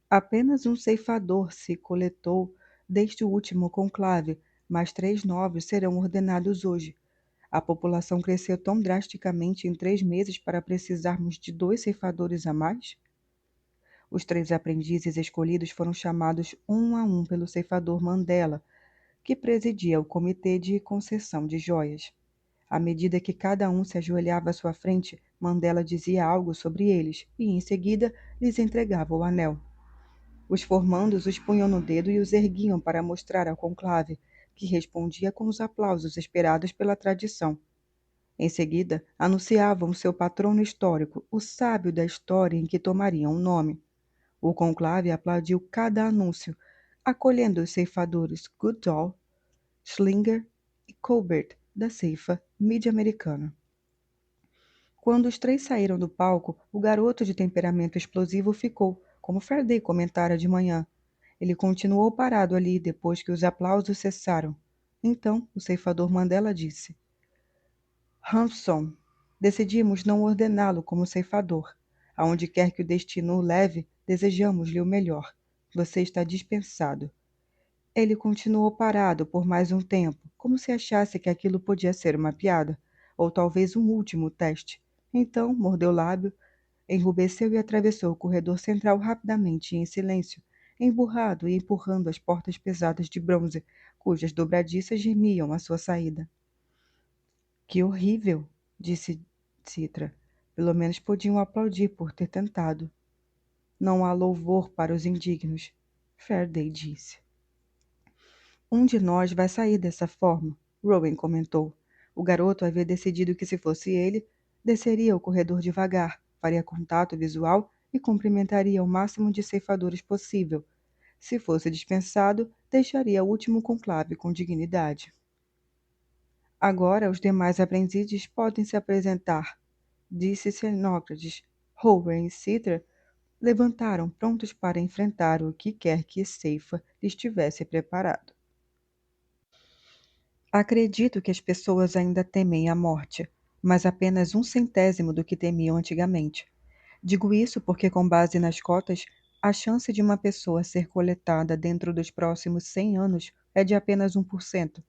Apenas um ceifador se coletou desde o último conclave, mas 3 novos serão ordenados hoje. A população cresceu tão drasticamente em 3 meses para precisarmos de 2 ceifadores a mais? Os 3 aprendizes escolhidos foram chamados um a um pelo ceifador Mandela, que presidia o comitê de concessão de joias. À medida que cada um se ajoelhava à sua frente, Mandela dizia algo sobre eles e, em seguida, lhes entregava o anel. Os formandos os punham no dedo e os erguiam para mostrar ao conclave, que respondia com os aplausos esperados pela tradição. Em seguida, anunciavam seu patrono histórico, o sábio da história em que tomariam o nome. O conclave aplaudiu cada anúncio, acolhendo os ceifadores Goodall, Schlinger e Colbert, da ceifa mid-americana. Quando os 3 saíram do palco, o garoto de temperamento explosivo ficou, como Faraday comentara de manhã. Ele continuou parado ali depois que os aplausos cessaram. Então, o ceifador Mandela disse: Hampson, decidimos não ordená-lo como ceifador. Aonde quer que o destino o leve, desejamos-lhe o melhor. Você está dispensado. Ele continuou parado por mais um tempo, como se achasse que aquilo podia ser uma piada, ou talvez um último teste. Então, mordeu o lábio, enrubesceu e atravessou o corredor central rapidamente e em silêncio, emburrado e empurrando as portas pesadas de bronze, cujas dobradiças gemiam à sua saída. Que horrível, disse Citra. Pelo menos podiam aplaudir por ter tentado. Não há louvor para os indignos, Faraday disse. Um de nós vai sair dessa forma, Rowan comentou. O garoto havia decidido que, se fosse ele, desceria o corredor devagar, faria contato visual e cumprimentaria o máximo de ceifadores possível. Se fosse dispensado, deixaria o último conclave com dignidade. Agora os demais aprendizes podem se apresentar, disse Xenócrates. Howard e Citra levantaram, prontos para enfrentar o que quer que Ceifa lhes tivesse preparado. Acredito que as pessoas ainda temem a morte, mas apenas 1/100º do que temiam antigamente. Digo isso porque, com base nas cotas, a chance de uma pessoa ser coletada dentro dos próximos 100 anos é de apenas 1%.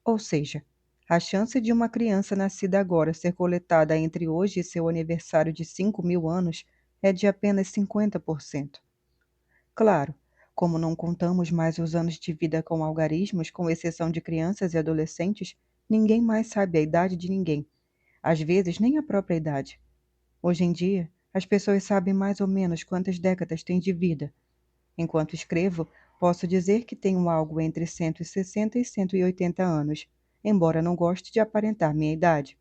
Ou seja, a chance de uma criança nascida agora ser coletada entre hoje e seu aniversário de 5.000 anos é de apenas 50%. Claro, como não contamos mais os anos de vida com algarismos, com exceção de crianças e adolescentes, ninguém mais sabe a idade de ninguém, às vezes nem a própria idade. Hoje em dia, as pessoas sabem mais ou menos quantas décadas têm de vida. Enquanto escrevo, posso dizer que tenho algo entre 160 e 180 anos, embora não goste de aparentar minha idade.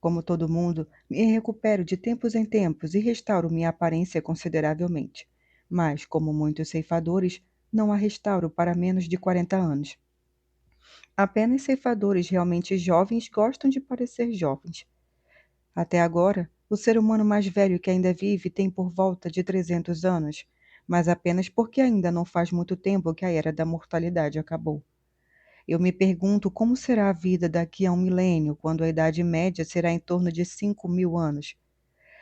Como todo mundo, me recupero de tempos em tempos e restauro minha aparência consideravelmente. Mas, como muitos ceifadores, não a restauro para menos de 40 anos. Apenas ceifadores realmente jovens gostam de parecer jovens. Até agora, o ser humano mais velho que ainda vive tem por volta de 300 anos, mas apenas porque ainda não faz muito tempo que a era da mortalidade acabou. Eu me pergunto como será a vida daqui a 1 milênio, quando a idade média será em torno de 5.000 anos.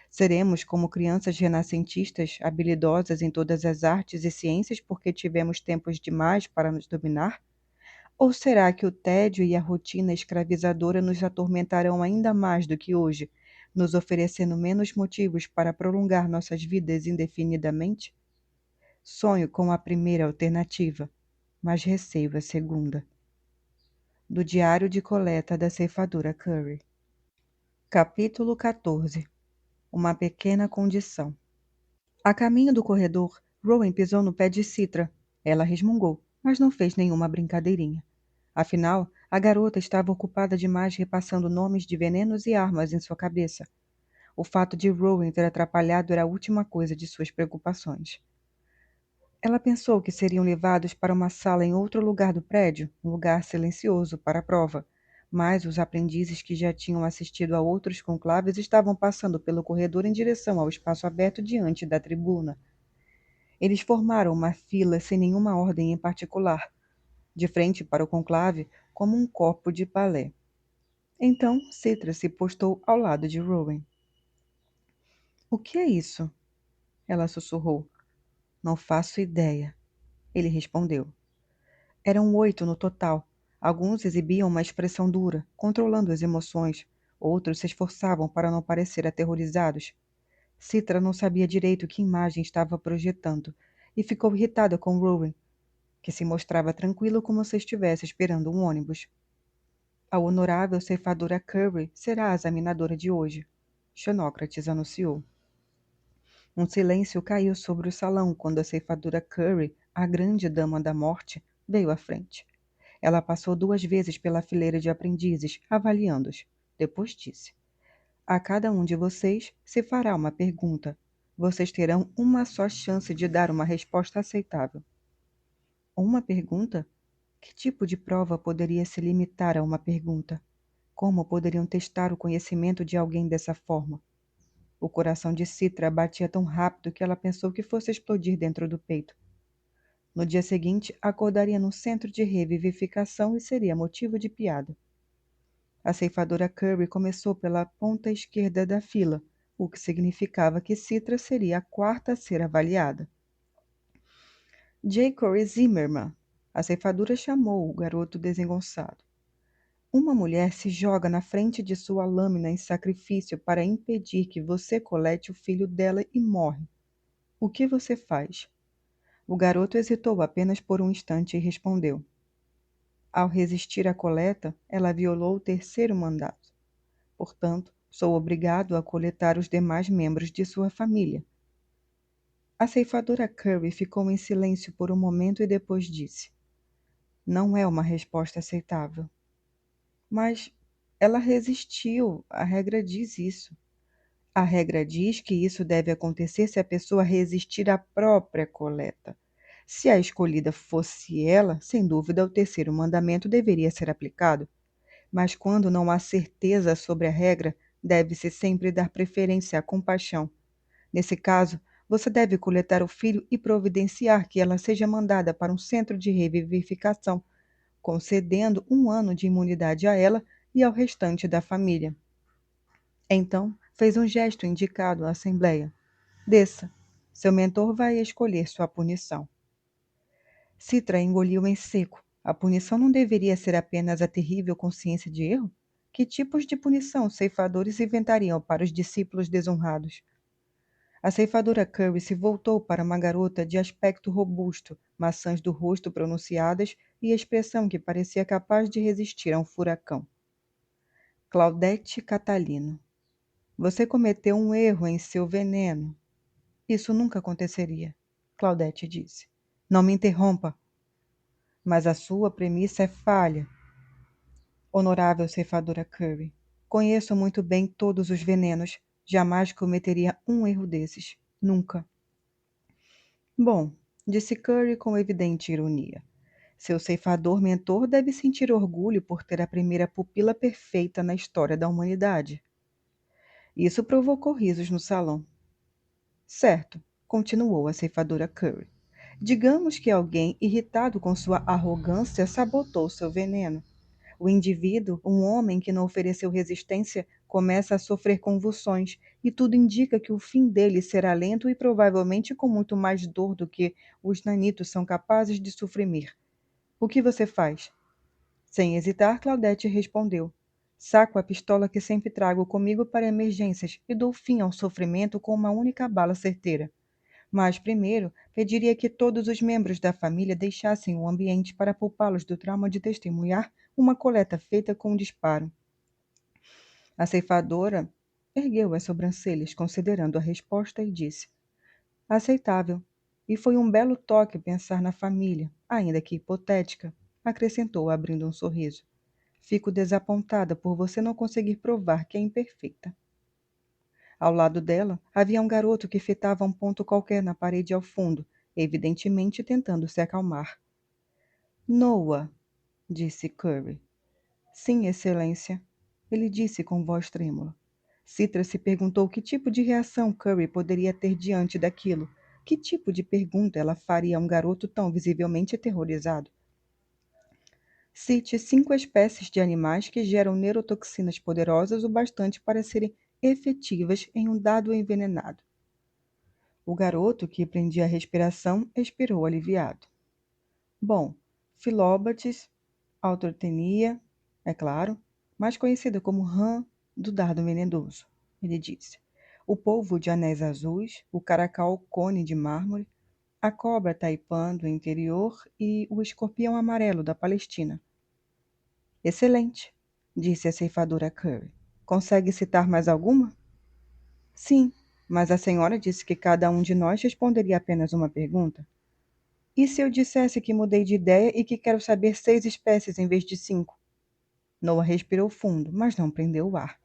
Seremos como crianças renascentistas, habilidosas em todas as artes e ciências porque tivemos tempos demais para nos dominar? Ou será que o tédio e a rotina escravizadora nos atormentarão ainda mais do que hoje, nos oferecendo menos motivos para prolongar nossas vidas indefinidamente? Sonho com a primeira alternativa, mas receio a segunda. Do Diário de Coleta da Ceifadora Curry. Capítulo 14. Uma pequena condição. A caminho do corredor, Rowan pisou no pé de Citra. Ela resmungou, mas não fez nenhuma brincadeirinha. Afinal, a garota estava ocupada demais repassando nomes de venenos e armas em sua cabeça. O fato de Rowan ter atrapalhado era a última coisa de suas preocupações. Ela pensou que seriam levados para uma sala em outro lugar do prédio, um lugar silencioso para a prova, mas os aprendizes que já tinham assistido a outros conclaves estavam passando pelo corredor em direção ao espaço aberto diante da tribuna. Eles formaram uma fila sem nenhuma ordem em particular, de frente para o conclave, como um corpo de balé. Então, Citra se postou ao lado de Rowan. "O que é isso?" ela sussurrou. "Não faço ideia", ele respondeu. Eram 8 no total. Alguns exibiam uma expressão dura, controlando as emoções. Outros se esforçavam para não parecer aterrorizados. Citra não sabia direito que imagem estava projetando e ficou irritada com Rowan, que se mostrava tranquilo como se estivesse esperando um ônibus. "A honorável ceifadora Curry será a examinadora de hoje", Xenócrates anunciou. Um silêncio caiu sobre o salão quando a ceifadora Curry, a grande dama da morte, veio à frente. Ela passou 2 vezes pela fileira de aprendizes, avaliando-os. Depois disse: "A cada um de vocês se fará uma pergunta. Vocês terão uma só chance de dar uma resposta aceitável." Uma pergunta? Que tipo de prova poderia se limitar a uma pergunta? Como poderiam testar o conhecimento de alguém dessa forma? O coração de Citra batia tão rápido que ela pensou que fosse explodir dentro do peito. No dia seguinte, acordaria num centro de revivificação e seria motivo de piada. A ceifadora Curry começou pela ponta esquerda da fila, o que significava que Citra seria a quarta a ser avaliada. J. Corey Zimmerman, a ceifadora chamou o garoto desengonçado. "Uma mulher se joga na frente de sua lâmina em sacrifício para impedir que você colete o filho dela e morre. O que você faz?" O garoto hesitou apenas por um instante e respondeu: "Ao resistir à coleta, ela violou o terceiro mandato. Portanto, sou obrigado a coletar os demais membros de sua família." A ceifadora Curry ficou em silêncio por um momento e depois disse: "Não é uma resposta aceitável." "Mas ela resistiu. A regra diz isso." "A regra diz que isso deve acontecer se a pessoa resistir à própria coleta. Se a escolhida fosse ela, sem dúvida o terceiro mandamento deveria ser aplicado. Mas quando não há certeza sobre a regra, Deve-se sempre dar preferência à compaixão. Nesse caso, você deve coletar o filho e providenciar que ela seja mandada para um centro de revivificação, concedendo 1 ano de imunidade a ela e ao restante da família. Então, fez um gesto indicado à Assembleia. Desça. Seu mentor vai escolher sua punição. Citra engoliu em seco. A punição não deveria ser apenas a terrível consciência de erro? Que tipos de punição os ceifadores inventariam para os discípulos desonrados? A ceifadora Curry se voltou para uma garota de aspecto robusto, maçãs do rosto pronunciadas e expressão que parecia capaz de resistir a um furacão. Claudete Catalino. Você cometeu um erro em seu veneno. Isso nunca aconteceria, Claudete disse. Não me interrompa. Mas a sua premissa é falha, honorável ceifadora Curry. Conheço muito bem todos os venenos. Jamais cometeria um erro desses. Nunca. Bom, disse Curry com evidente ironia. Seu ceifador mentor deve sentir orgulho por ter a primeira pupila perfeita na história da humanidade. Isso provocou risos no salão. Certo, continuou a ceifadora Curry. Digamos que alguém, irritado com sua arrogância, sabotou seu veneno. O indivíduo, um homem que não ofereceu resistência, começa a sofrer convulsões, e tudo indica que o fim dele será lento e provavelmente com muito mais dor do que os nanitos são capazes de suprimir. O que você faz? Sem hesitar, Claudete respondeu. Saco a pistola que sempre trago comigo para emergências e dou fim ao sofrimento com uma única bala certeira. Mas, primeiro, pediria que todos os membros da família deixassem o ambiente para poupá-los do trauma de testemunhar uma coleta feita com um disparo. A ceifadora ergueu as sobrancelhas, considerando a resposta, e disse: Aceitável. E foi um belo toque pensar na família, ainda que hipotética, acrescentou, abrindo um sorriso. Fico desapontada por você não conseguir provar que é imperfeita. Ao lado dela, havia um garoto que fitava um ponto qualquer na parede ao fundo, evidentemente tentando se acalmar. Noah, disse Curry. Sim, excelência, ele disse com voz trêmula. Citra se perguntou que tipo de reação Curry poderia ter diante daquilo. Que tipo de pergunta ela faria a um garoto tão visivelmente aterrorizado? Cite 5 espécies de animais que geram neurotoxinas poderosas o bastante para serem efetivas em um dado envenenado. O garoto, que prendia a respiração, expirou aliviado. Bom, Philóbates, Autortenia, é claro, mais conhecida como rã do dardo venenoso, ele disse. O polvo de anéis azuis, o caracal cone de mármore, a cobra taipã do interior e o escorpião amarelo da Palestina. Excelente, disse a ceifadora Curry. Consegue citar mais alguma? Sim, mas a senhora disse que cada um de nós responderia apenas uma pergunta. E se eu dissesse que mudei de ideia e que quero saber 6 espécies em vez de 5? Noah respirou fundo, mas não prendeu o ar.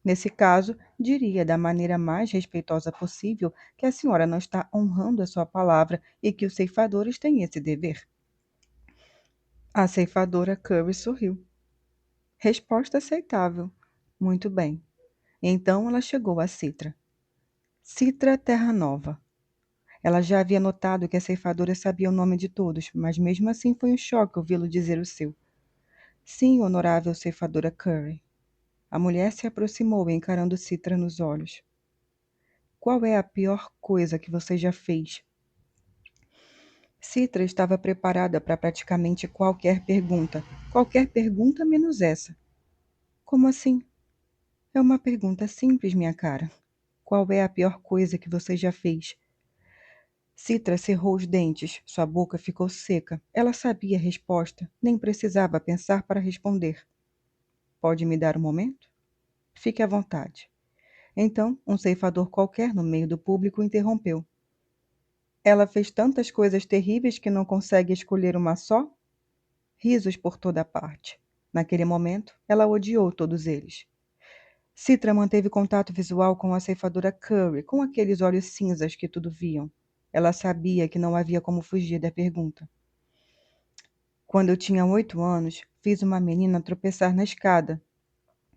Nesse caso, diria da maneira mais respeitosa possível que a senhora não está honrando a sua palavra e que os ceifadores têm esse dever. A ceifadora Curry sorriu. Resposta aceitável. Muito bem. Então ela chegou a Citra. Citra Terra Nova. Ela já havia notado que a ceifadora sabia o nome de todos, mas mesmo assim foi um choque ouvi-lo dizer o seu. Sim, honorável ceifadora Curry. A mulher se aproximou, encarando Citra nos olhos. Qual é a pior coisa que você já fez? Citra estava preparada para praticamente qualquer pergunta menos essa. Como assim? É uma pergunta simples, minha cara. Qual é a pior coisa que você já fez? Citra cerrou os dentes, sua boca ficou seca. Ela sabia a resposta, nem precisava pensar para responder. Pode me dar um momento? Fique à vontade. Então, um ceifador qualquer no meio do público interrompeu. Ela fez tantas coisas terríveis que não consegue escolher uma só? Risos por toda parte. Naquele momento, ela odiou todos eles. Citra manteve contato visual com a ceifadora Curry, com aqueles olhos cinzas que tudo viam. Ela sabia que não havia como fugir da pergunta. Quando eu tinha 8 anos, fiz uma menina tropeçar na escada.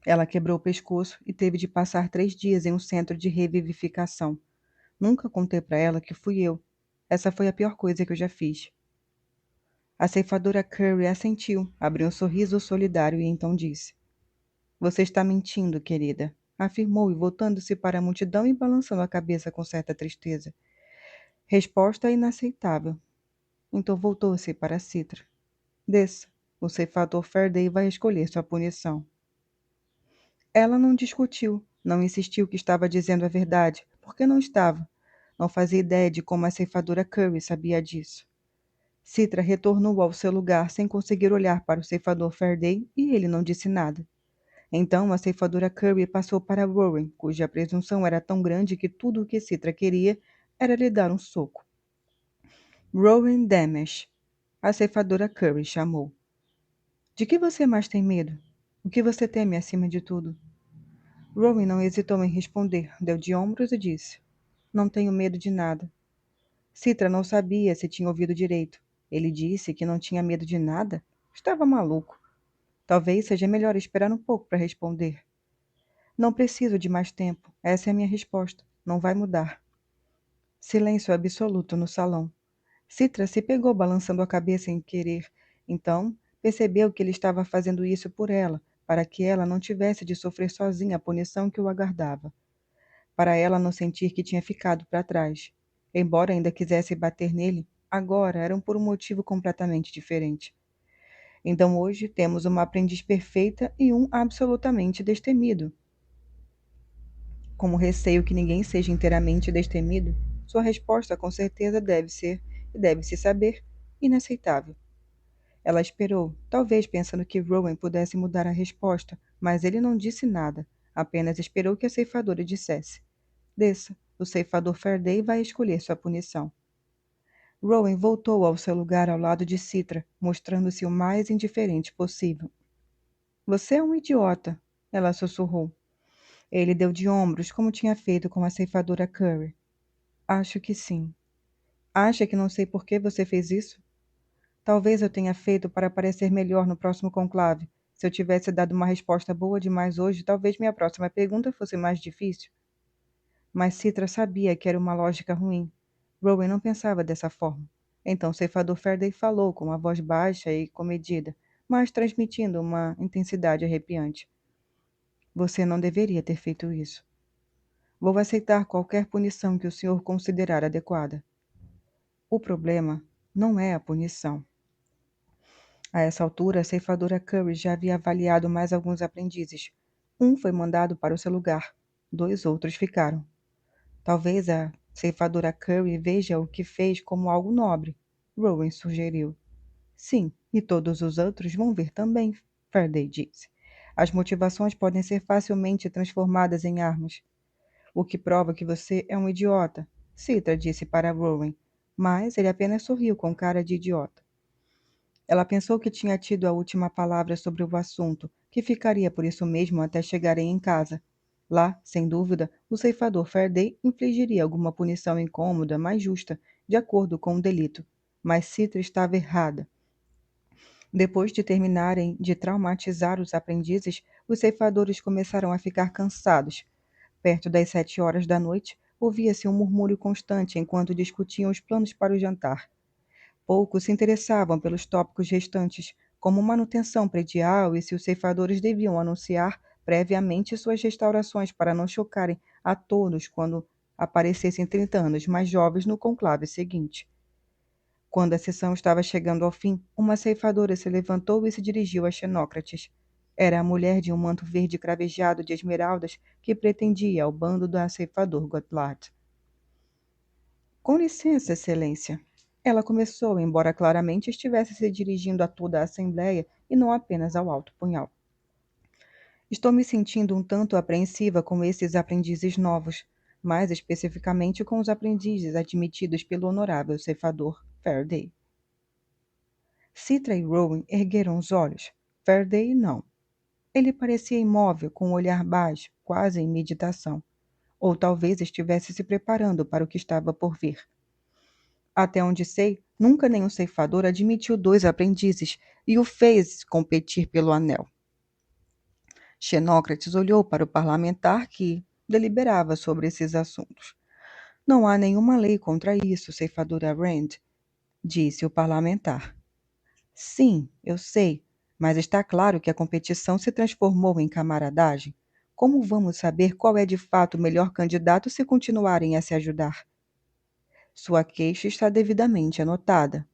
Ela quebrou o pescoço e teve de passar 3 dias em um centro de revivificação. Nunca contei para ela que fui eu. Essa foi a pior coisa que eu já fiz. A ceifadora Curry assentiu, abriu um sorriso solidário e então disse: Você está mentindo, querida, afirmou, e voltando-se para a multidão e balançando a cabeça com certa tristeza. Resposta inaceitável. Então voltou-se para Citra. Desça. O ceifador Faraday vai escolher sua punição. Ela não discutiu, não insistiu que estava dizendo a verdade, porque não estava. Não fazia ideia de como a ceifadora Curry sabia disso. Citra retornou ao seu lugar sem conseguir olhar para o ceifador Faraday e ele não disse nada. Então a ceifadora Curry passou para Rowan, cuja presunção era tão grande que tudo o que Citra queria era lhe dar um soco. Rowan Damesh, a ceifadora Curry chamou. De que você mais tem medo? O que você teme acima de tudo? Rowan não hesitou em responder, deu de ombros e disse: Não tenho medo de nada. Citra não sabia se tinha ouvido direito. Ele disse que não tinha medo de nada? Estava maluco. Talvez seja melhor esperar um pouco para responder. Não preciso de mais tempo. Essa é a minha resposta. Não vai mudar. Silêncio absoluto no salão. Citra se pegou balançando a cabeça sem querer. Então, percebeu que ele estava fazendo isso por ela, para que ela não tivesse de sofrer sozinha a punição que o aguardava. Para ela não sentir que tinha ficado para trás. Embora ainda quisesse bater nele, agora eram por um motivo completamente diferente. Então hoje temos uma aprendiz perfeita e um absolutamente destemido. Como receio que ninguém seja inteiramente destemido, sua resposta com certeza deve ser, e deve-se saber, inaceitável. Ela esperou, talvez pensando que Rowan pudesse mudar a resposta, mas ele não disse nada, apenas esperou que a ceifadora dissesse. Desça, o ceifador Faraday vai escolher sua punição. Rowan voltou ao seu lugar ao lado de Citra, mostrando-se o mais indiferente possível. Você é um idiota, ela sussurrou. Ele deu de ombros, como tinha feito com a ceifadora Curry. Acho que sim. Acha que não sei por que você fez isso? Talvez eu tenha feito para parecer melhor no próximo conclave. Se eu tivesse dado uma resposta boa demais hoje, talvez minha próxima pergunta fosse mais difícil. Mas Citra sabia que era uma lógica ruim. Rowan não pensava dessa forma. Então o ceifador Faraday falou com uma voz baixa e comedida, mas transmitindo uma intensidade arrepiante. Você não deveria ter feito isso. Vou aceitar qualquer punição que o senhor considerar adequada. O problema não é a punição. A essa altura, a ceifadora Curry já havia avaliado mais alguns aprendizes. Um foi mandado para o seu lugar. 2 outros ficaram. Talvez a ceifadora Curry veja o que fez como algo nobre. Rowan sugeriu. Sim, e todos os outros vão ver também, Faraday disse. As motivações podem ser facilmente transformadas em armas. O que prova que você é um idiota, Citra disse para Rowan, mas ele apenas sorriu com cara de idiota. Ela pensou que tinha tido a última palavra sobre o assunto, que ficaria por isso mesmo até chegarem em casa. Lá, sem dúvida, o ceifador Faraday infligiria alguma punição incômoda, mas justa, de acordo com o delito. Mas Citra estava errada. Depois de terminarem de traumatizar os aprendizes, os ceifadores começaram a ficar cansados. Perto das 7 horas da noite, ouvia-se um murmúrio constante enquanto discutiam os planos para o jantar. Poucos se interessavam pelos tópicos restantes, como manutenção predial e se os ceifadores deviam anunciar previamente suas restaurações para não chocarem a todos quando aparecessem 30 anos mais jovens no conclave seguinte. Quando a sessão estava chegando ao fim, uma ceifadora se levantou e se dirigiu a Xenócrates. Era a mulher de um manto verde cravejado de esmeraldas que pretendia ao bando do ceifador Gotlard. Com licença, excelência. Ela começou, embora claramente estivesse se dirigindo a toda a assembleia e não apenas ao alto punhal. Estou me sentindo um tanto apreensiva com esses aprendizes novos, mais especificamente com os aprendizes admitidos pelo honorável ceifador Faraday. Citra e Rowan ergueram os olhos. Faraday não. Ele parecia imóvel, com um olhar baixo, quase em meditação. Ou talvez estivesse se preparando para o que estava por vir. Até onde sei, nunca nenhum ceifador admitiu 2 aprendizes e o fez competir pelo anel. Xenócrates olhou para o parlamentar que deliberava sobre esses assuntos. Não há nenhuma lei contra isso, ceifadora Rand, disse o parlamentar. Sim, eu sei, mas está claro que a competição se transformou em camaradagem. Como vamos saber qual é de fato o melhor candidato se continuarem a se ajudar? Sua queixa está devidamente anotada.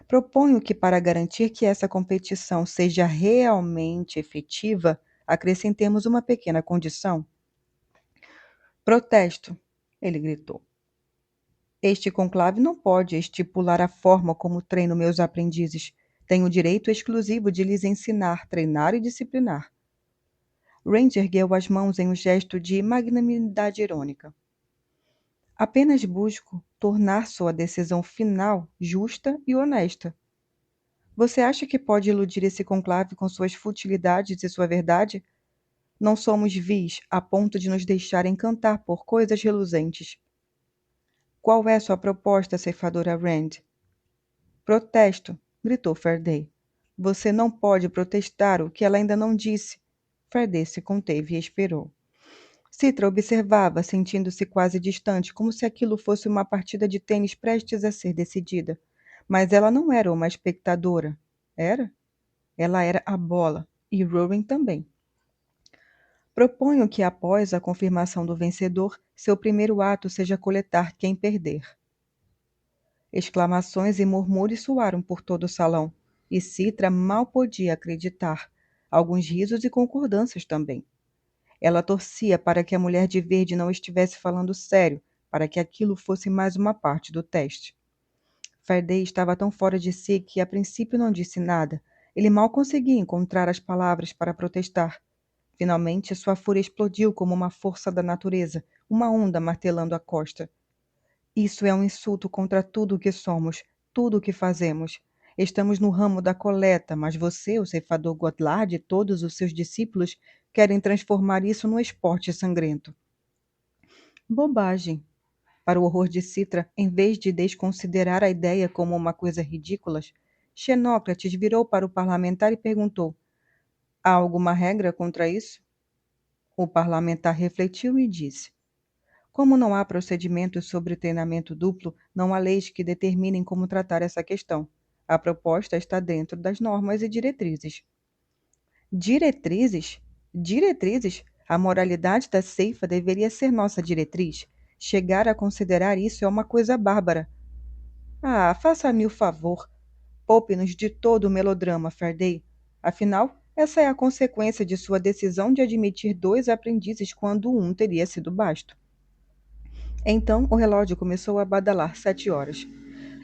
Proponho que, para garantir que essa competição seja realmente efetiva, acrescentemos uma pequena condição. Protesto, ele gritou. Este conclave não pode estipular a forma como treino meus aprendizes. Tenho o direito exclusivo de lhes ensinar, treinar e disciplinar. Range ergueu as mãos em um gesto de magnanimidade irônica. Apenas busco tornar sua decisão final justa e honesta. Você acha que pode iludir esse conclave com suas futilidades e sua verdade? Não somos vis a ponto de nos deixar encantar por coisas reluzentes. Qual é sua proposta, ceifadora Rand? Protesto, gritou Faraday. Você não pode protestar o que ela ainda não disse. Faraday se conteve e esperou. Citra observava, sentindo-se quase distante, como se aquilo fosse uma partida de tênis prestes a ser decidida. Mas ela não era uma espectadora. Era? Ela era a bola, e Rowan também. Proponho que, após a confirmação do vencedor, seu primeiro ato seja coletar quem perder. Exclamações e murmúrios soaram por todo o salão, e Citra mal podia acreditar. Alguns risos e concordâncias também. Ela torcia para que a mulher de verde não estivesse falando sério, para que aquilo fosse mais uma parte do teste. Faraday estava tão fora de si que a princípio não disse nada. Ele mal conseguia encontrar as palavras para protestar. Finalmente, sua fúria explodiu como uma força da natureza, uma onda martelando a costa. Isso é um insulto contra tudo o que somos, tudo o que fazemos. Estamos no ramo da coleta, mas você, o ceifador Godlard e todos os seus discípulos querem transformar isso num esporte sangrento. Bobagem. Para o horror de Citra, em vez de desconsiderar a ideia como uma coisa ridícula, Xenócrates virou para o parlamentar e perguntou: há alguma regra contra isso? O parlamentar refletiu e disse: como não há procedimentos sobre treinamento duplo, não há leis que determinem como tratar essa questão. A proposta está dentro das normas e diretrizes. Diretrizes? Diretrizes? A moralidade da ceifa deveria ser nossa diretriz. Chegar a considerar isso é uma coisa bárbara. Ah, faça-me o favor. Poupe-nos de todo o melodrama, Faraday. Afinal, essa é a consequência de sua decisão de admitir 2 aprendizes quando um teria sido basto. Então, o relógio começou a badalar 7 horas.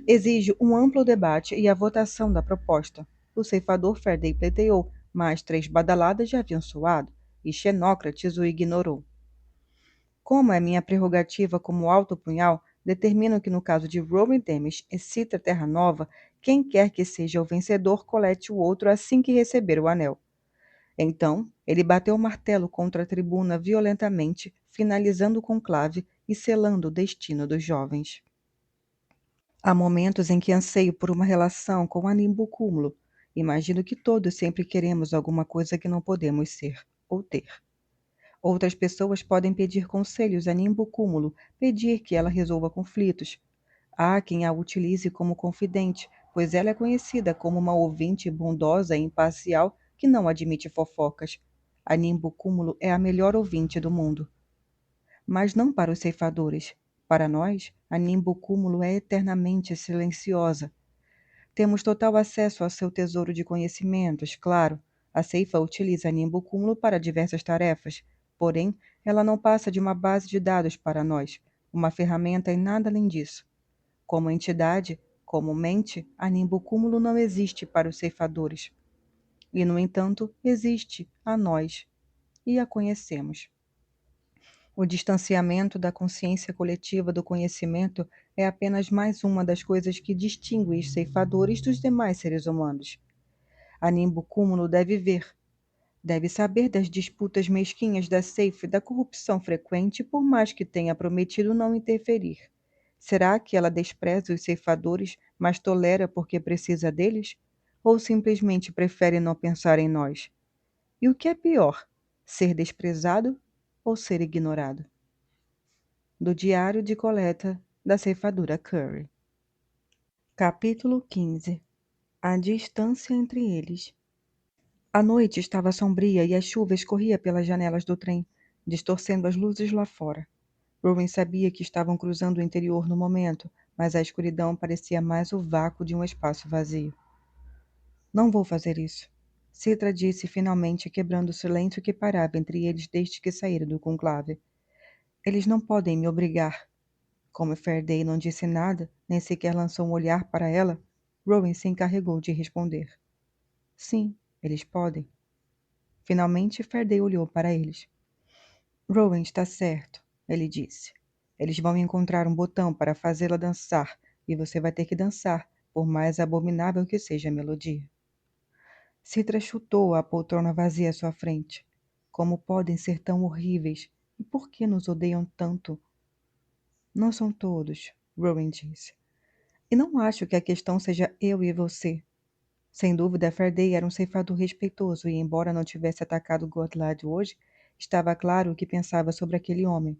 Exige um amplo debate e a votação da proposta. O ceifador Faraday pleiteou, mas 3 badaladas já haviam soado, e Xenócrates o ignorou. Como é minha prerrogativa como alto punhal, determino que no caso de Rowan Demis e Citra Terra Nova, quem quer que seja o vencedor colete o outro assim que receber o anel. Então, ele bateu o martelo contra a tribuna violentamente, finalizando o conclave e selando o destino dos jovens. Há momentos em que anseio por uma relação com a nimbocúmulo. Imagino que todos sempre queremos alguma coisa que não podemos ser ou ter. Outras pessoas podem pedir conselhos a nimbocúmulo, pedir que ela resolva conflitos. Há quem a utilize como confidente, pois ela é conhecida como uma ouvinte bondosa e imparcial que não admite fofocas. A nimbocúmulo é a melhor ouvinte do mundo. Mas não para os ceifadores. Para nós, a nimbocúmulo é eternamente silenciosa. Temos total acesso ao seu tesouro de conhecimentos, claro. A ceifa utiliza a nimbocúmulo para diversas tarefas. Porém, ela não passa de uma base de dados para nós, uma ferramenta e nada além disso. Como entidade, como mente, a nimbocúmulo não existe para os ceifadores. E, no entanto, existe a nós, e a conhecemos. O distanciamento da consciência coletiva do conhecimento é apenas mais uma das coisas que distingue os ceifadores dos demais seres humanos. A nimbocúmulo deve saber das disputas mesquinhas da ceifa e da corrupção frequente, por mais que tenha prometido não interferir. Será que ela despreza os ceifadores, mas tolera porque precisa deles? Ou simplesmente prefere não pensar em nós? E o que é pior, ser desprezado ou ser ignorado? Do Diário de Coleta da Ceifadora Curry. Capítulo 15. A distância entre eles. A noite estava sombria e a chuva escorria pelas janelas do trem, distorcendo as luzes lá fora. Rowan sabia que estavam cruzando o interior no momento, mas a escuridão parecia mais o vácuo de um espaço vazio. Não vou fazer isso, Citra disse finalmente, quebrando o silêncio que parava entre eles desde que saíram do conclave. Eles não podem me obrigar. Como Faraday não disse nada, nem sequer lançou um olhar para ela, Rowan se encarregou de responder. Sim, eles podem. Finalmente Faraday olhou para eles. Rowan está certo, ele disse. Eles vão encontrar um botão para fazê-la dançar, e você vai ter que dançar, por mais abominável que seja a melodia. Citra chutou a poltrona vazia à sua frente. Como podem ser tão horríveis? E por que nos odeiam tanto? Não são todos, Rowan disse. E não acho que a questão seja eu e você. Sem dúvida, Faraday era um ceifador respeitoso e, embora não tivesse atacado Godlad hoje, estava claro o que pensava sobre aquele homem.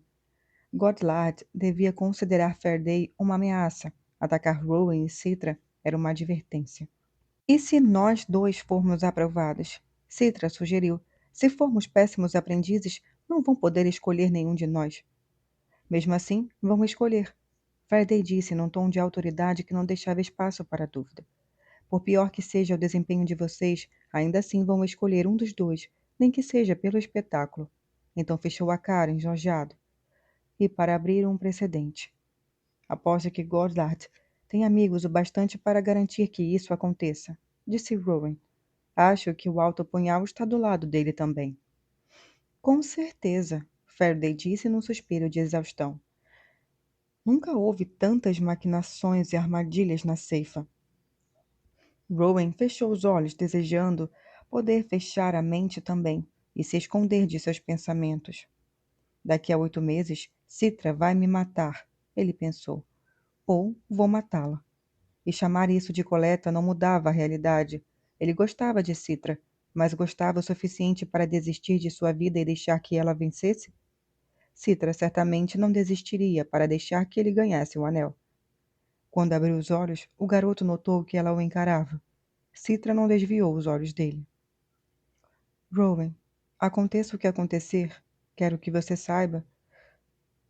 Godlad devia considerar Faraday uma ameaça. Atacar Rowan e Citra era uma advertência. E se nós dois formos aprovados? Citra sugeriu. Se formos péssimos aprendizes, não vão poder escolher nenhum de nós. Mesmo assim, vão escolher. Faraday disse num tom de autoridade que não deixava espaço para dúvida. Por pior que seja o desempenho de vocês, ainda assim vão escolher um dos dois, nem que seja pelo espetáculo. Então fechou a cara, enjojado. E para abrir um precedente. Aposto que Goddard tem amigos o bastante para garantir que isso aconteça, disse Rowan. Acho que o alto punhal está do lado dele também. Com certeza, Faraday disse num suspiro de exaustão. Nunca houve tantas maquinações e armadilhas na ceifa. Rowan fechou os olhos, desejando poder fechar a mente também e se esconder de seus pensamentos. Daqui a 8 meses, Citra vai me matar, ele pensou. Ou vou matá-la. E chamar isso de coleta não mudava a realidade. Ele gostava de Citra, mas gostava o suficiente para desistir de sua vida e deixar que ela vencesse? Citra certamente não desistiria para deixar que ele ganhasse o anel. Quando abriu os olhos, o garoto notou que ela o encarava. Citra não desviou os olhos dele. Rowan, aconteça o que acontecer, quero que você saiba.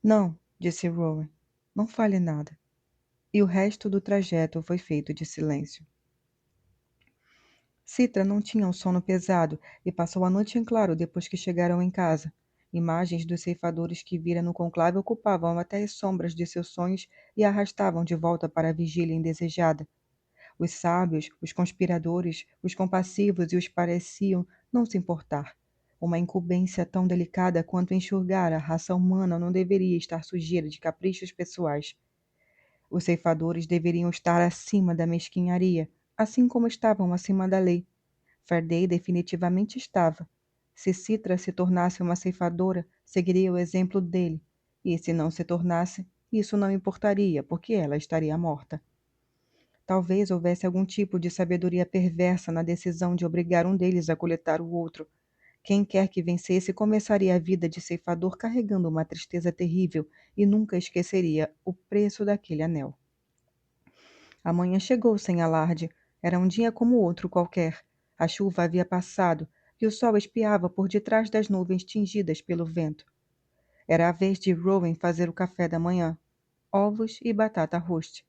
Não, disse Rowan, não fale nada. E o resto do trajeto foi feito de silêncio. Citra não tinha um sono pesado e passou a noite em claro depois que chegaram em casa. Imagens dos ceifadores que vira no conclave ocupavam até as sombras de seus sonhos e a arrastavam de volta para a vigília indesejada. Os sábios, os conspiradores, os compassivos e os pareciam não se importar. Uma incumbência tão delicada quanto enxugar a raça humana não deveria estar sujeira de caprichos pessoais. Os ceifadores deveriam estar acima da mesquinharia, assim como estavam acima da lei. Faraday definitivamente estava. Se Citra se tornasse uma ceifadora, seguiria o exemplo dele. E se não se tornasse, isso não importaria, porque ela estaria morta. Talvez houvesse algum tipo de sabedoria perversa na decisão de obrigar um deles a coletar o outro. Quem quer que vencesse começaria a vida de ceifador carregando uma tristeza terrível e nunca esqueceria o preço daquele anel. A manhã chegou sem alarde. Era um dia como outro qualquer. A chuva havia passado e o sol espiava por detrás das nuvens tingidas pelo vento. Era a vez de Rowan fazer o café da manhã. Ovos e batata roast.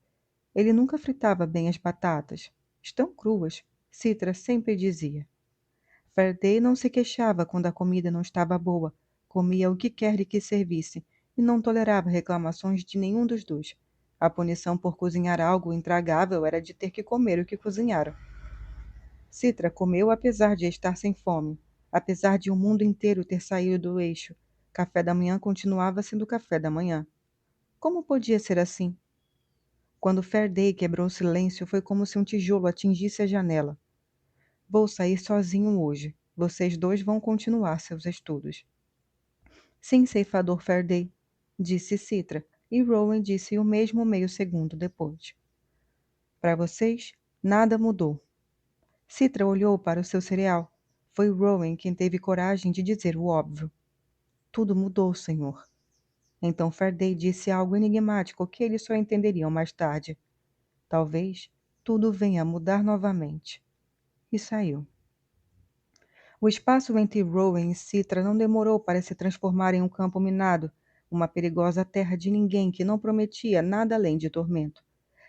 Ele nunca fritava bem as batatas. Estão cruas, Citra sempre dizia. Faraday não se queixava quando a comida não estava boa. Comia o que quer lhe que servisse e não tolerava reclamações de nenhum dos dois. A punição por cozinhar algo intragável era de ter que comer o que cozinharam. Citra comeu apesar de estar sem fome, apesar de o mundo inteiro ter saído do eixo. Café da manhã continuava sendo café da manhã. Como podia ser assim? Quando Faraday quebrou o silêncio, foi como se um tijolo atingisse a janela. Vou sair sozinho hoje. Vocês dois vão continuar seus estudos. Sim, ceifador Faraday, disse Citra, e Rowan disse o mesmo meio segundo depois. Para vocês, nada mudou. Citra olhou para o seu cereal. Foi Rowan quem teve coragem de dizer o óbvio. Tudo mudou, senhor. Então Faraday disse algo enigmático que eles só entenderiam mais tarde. Talvez tudo venha a mudar novamente. E saiu. O espaço entre Rowan e Citra não demorou para se transformar em um campo minado, uma perigosa terra de ninguém que não prometia nada além de tormento.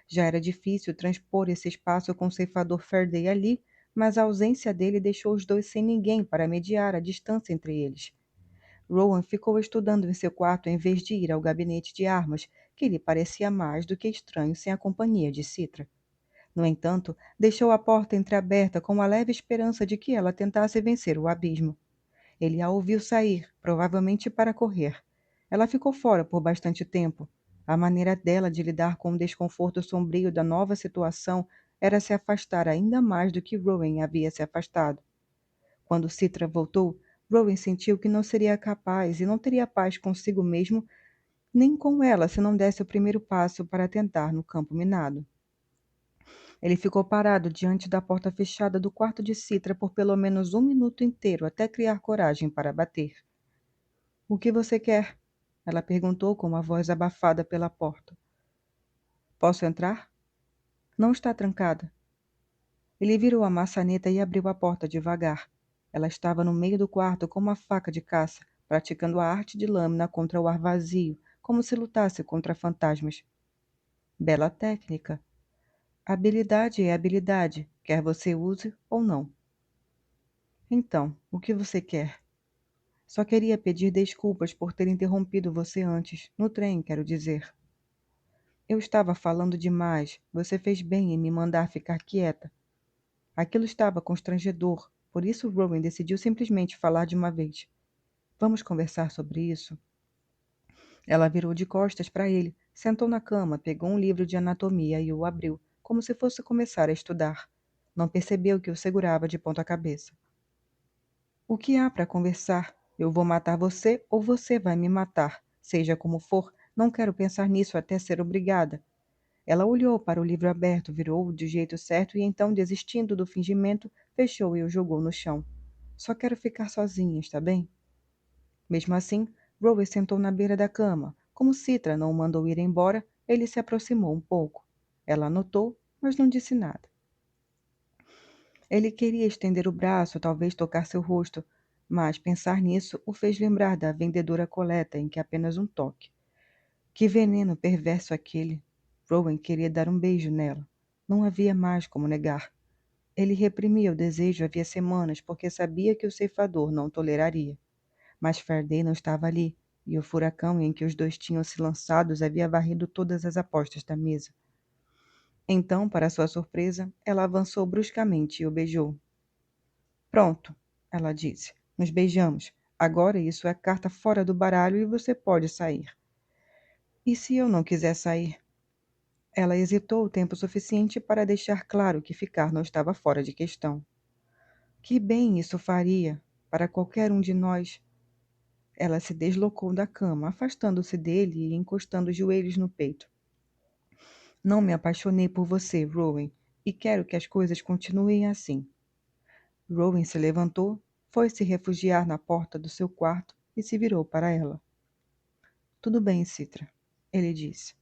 Já era difícil transpor esse espaço com o ceifador Faraday ali, mas a ausência dele deixou os dois sem ninguém para mediar a distância entre eles. Rowan ficou estudando em seu quarto em vez de ir ao gabinete de armas, que lhe parecia mais do que estranho sem a companhia de Citra. No entanto, deixou a porta entreaberta com a leve esperança de que ela tentasse vencer o abismo. Ele a ouviu sair, provavelmente para correr. Ela ficou fora por bastante tempo. A maneira dela de lidar com o desconforto sombrio da nova situação era se afastar ainda mais do que Rowan havia se afastado. Quando Citra voltou, Rowan sentiu que não seria capaz e não teria paz consigo mesmo, nem com ela se não desse o primeiro passo para tentar no campo minado. Ele ficou parado diante da porta fechada do quarto de Citra por pelo menos um minuto inteiro até criar coragem para bater. O que você quer? Ela perguntou com uma voz abafada pela porta. Posso entrar? Não está trancada. Ele virou a maçaneta e abriu a porta devagar. Ela estava no meio do quarto com uma faca de caça, praticando a arte de lâmina contra o ar vazio, como se lutasse contra fantasmas. Bela técnica. Habilidade é habilidade, quer você use ou não. Então, o que você quer? Só queria pedir desculpas por ter interrompido você antes, no trem, quero dizer. Eu estava falando demais. Você fez bem em me mandar ficar quieta. Aquilo estava constrangedor, por isso Rowan decidiu simplesmente falar de uma vez. Vamos conversar sobre isso? Ela virou de costas para ele, sentou na cama, pegou um livro de anatomia e o abriu, como se fosse começar a estudar. Não percebeu que o segurava de ponta cabeça. O que há para conversar? Eu vou matar você ou você vai me matar. Seja como for, não quero pensar nisso até ser obrigada. Ela olhou para o livro aberto, virou-o de jeito certo e então, desistindo do fingimento, fechou e o jogou no chão. Só quero ficar sozinha, está bem? Mesmo assim, Rowan sentou na beira da cama. Como Citra não o mandou ir embora, ele se aproximou um pouco. Ela notou, mas não disse nada. Ele queria estender o braço, talvez tocar seu rosto, mas pensar nisso o fez lembrar da vendedora coleta em que apenas um toque. Que veneno perverso aquele! Rowan queria dar um beijo nela. Não havia mais como negar. Ele reprimia o desejo havia semanas porque sabia que o ceifador não toleraria. Mas Faraday não estava ali, e o furacão em que os dois tinham se lançado havia varrido todas as apostas da mesa. Então, para sua surpresa, ela avançou bruscamente e o beijou. Pronto, ela disse. Nos beijamos. Agora isso é carta fora do baralho e você pode sair. E se eu não quiser sair? Ela hesitou o tempo suficiente para deixar claro que ficar não estava fora de questão. Que bem isso faria para qualquer um de nós. Ela se deslocou da cama, afastando-se dele e encostando os joelhos no peito. Não me apaixonei por você, Rowan, e quero que as coisas continuem assim. Rowan se levantou, foi se refugiar na porta do seu quarto e se virou para ela. Tudo bem, Citra, ele disse.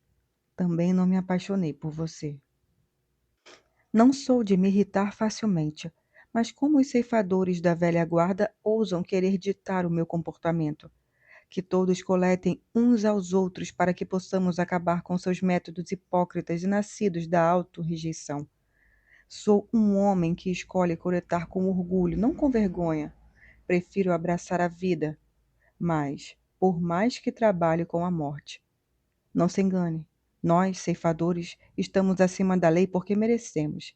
Também não me apaixonei por você. Não sou de me irritar facilmente, mas como os ceifadores da velha guarda ousam querer ditar o meu comportamento? Que todos coletem uns aos outros para que possamos acabar com seus métodos hipócritas e nascidos da auto-rejeição. Sou um homem que escolhe coletar com orgulho, não com vergonha. Prefiro abraçar a vida, mas, por mais que trabalhe com a morte. Não se engane, nós, ceifadores, estamos acima da lei porque merecemos.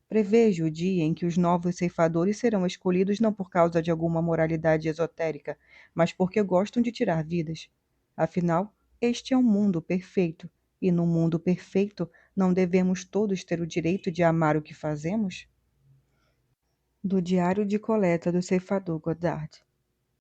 Prevejo o dia em que os novos ceifadores serão escolhidos não por causa de alguma moralidade esotérica, mas porque gostam de tirar vidas. Afinal, este é um mundo perfeito, e no mundo perfeito não devemos todos ter o direito de amar o que fazemos? Do Diário de Coleta do Ceifador Goddard.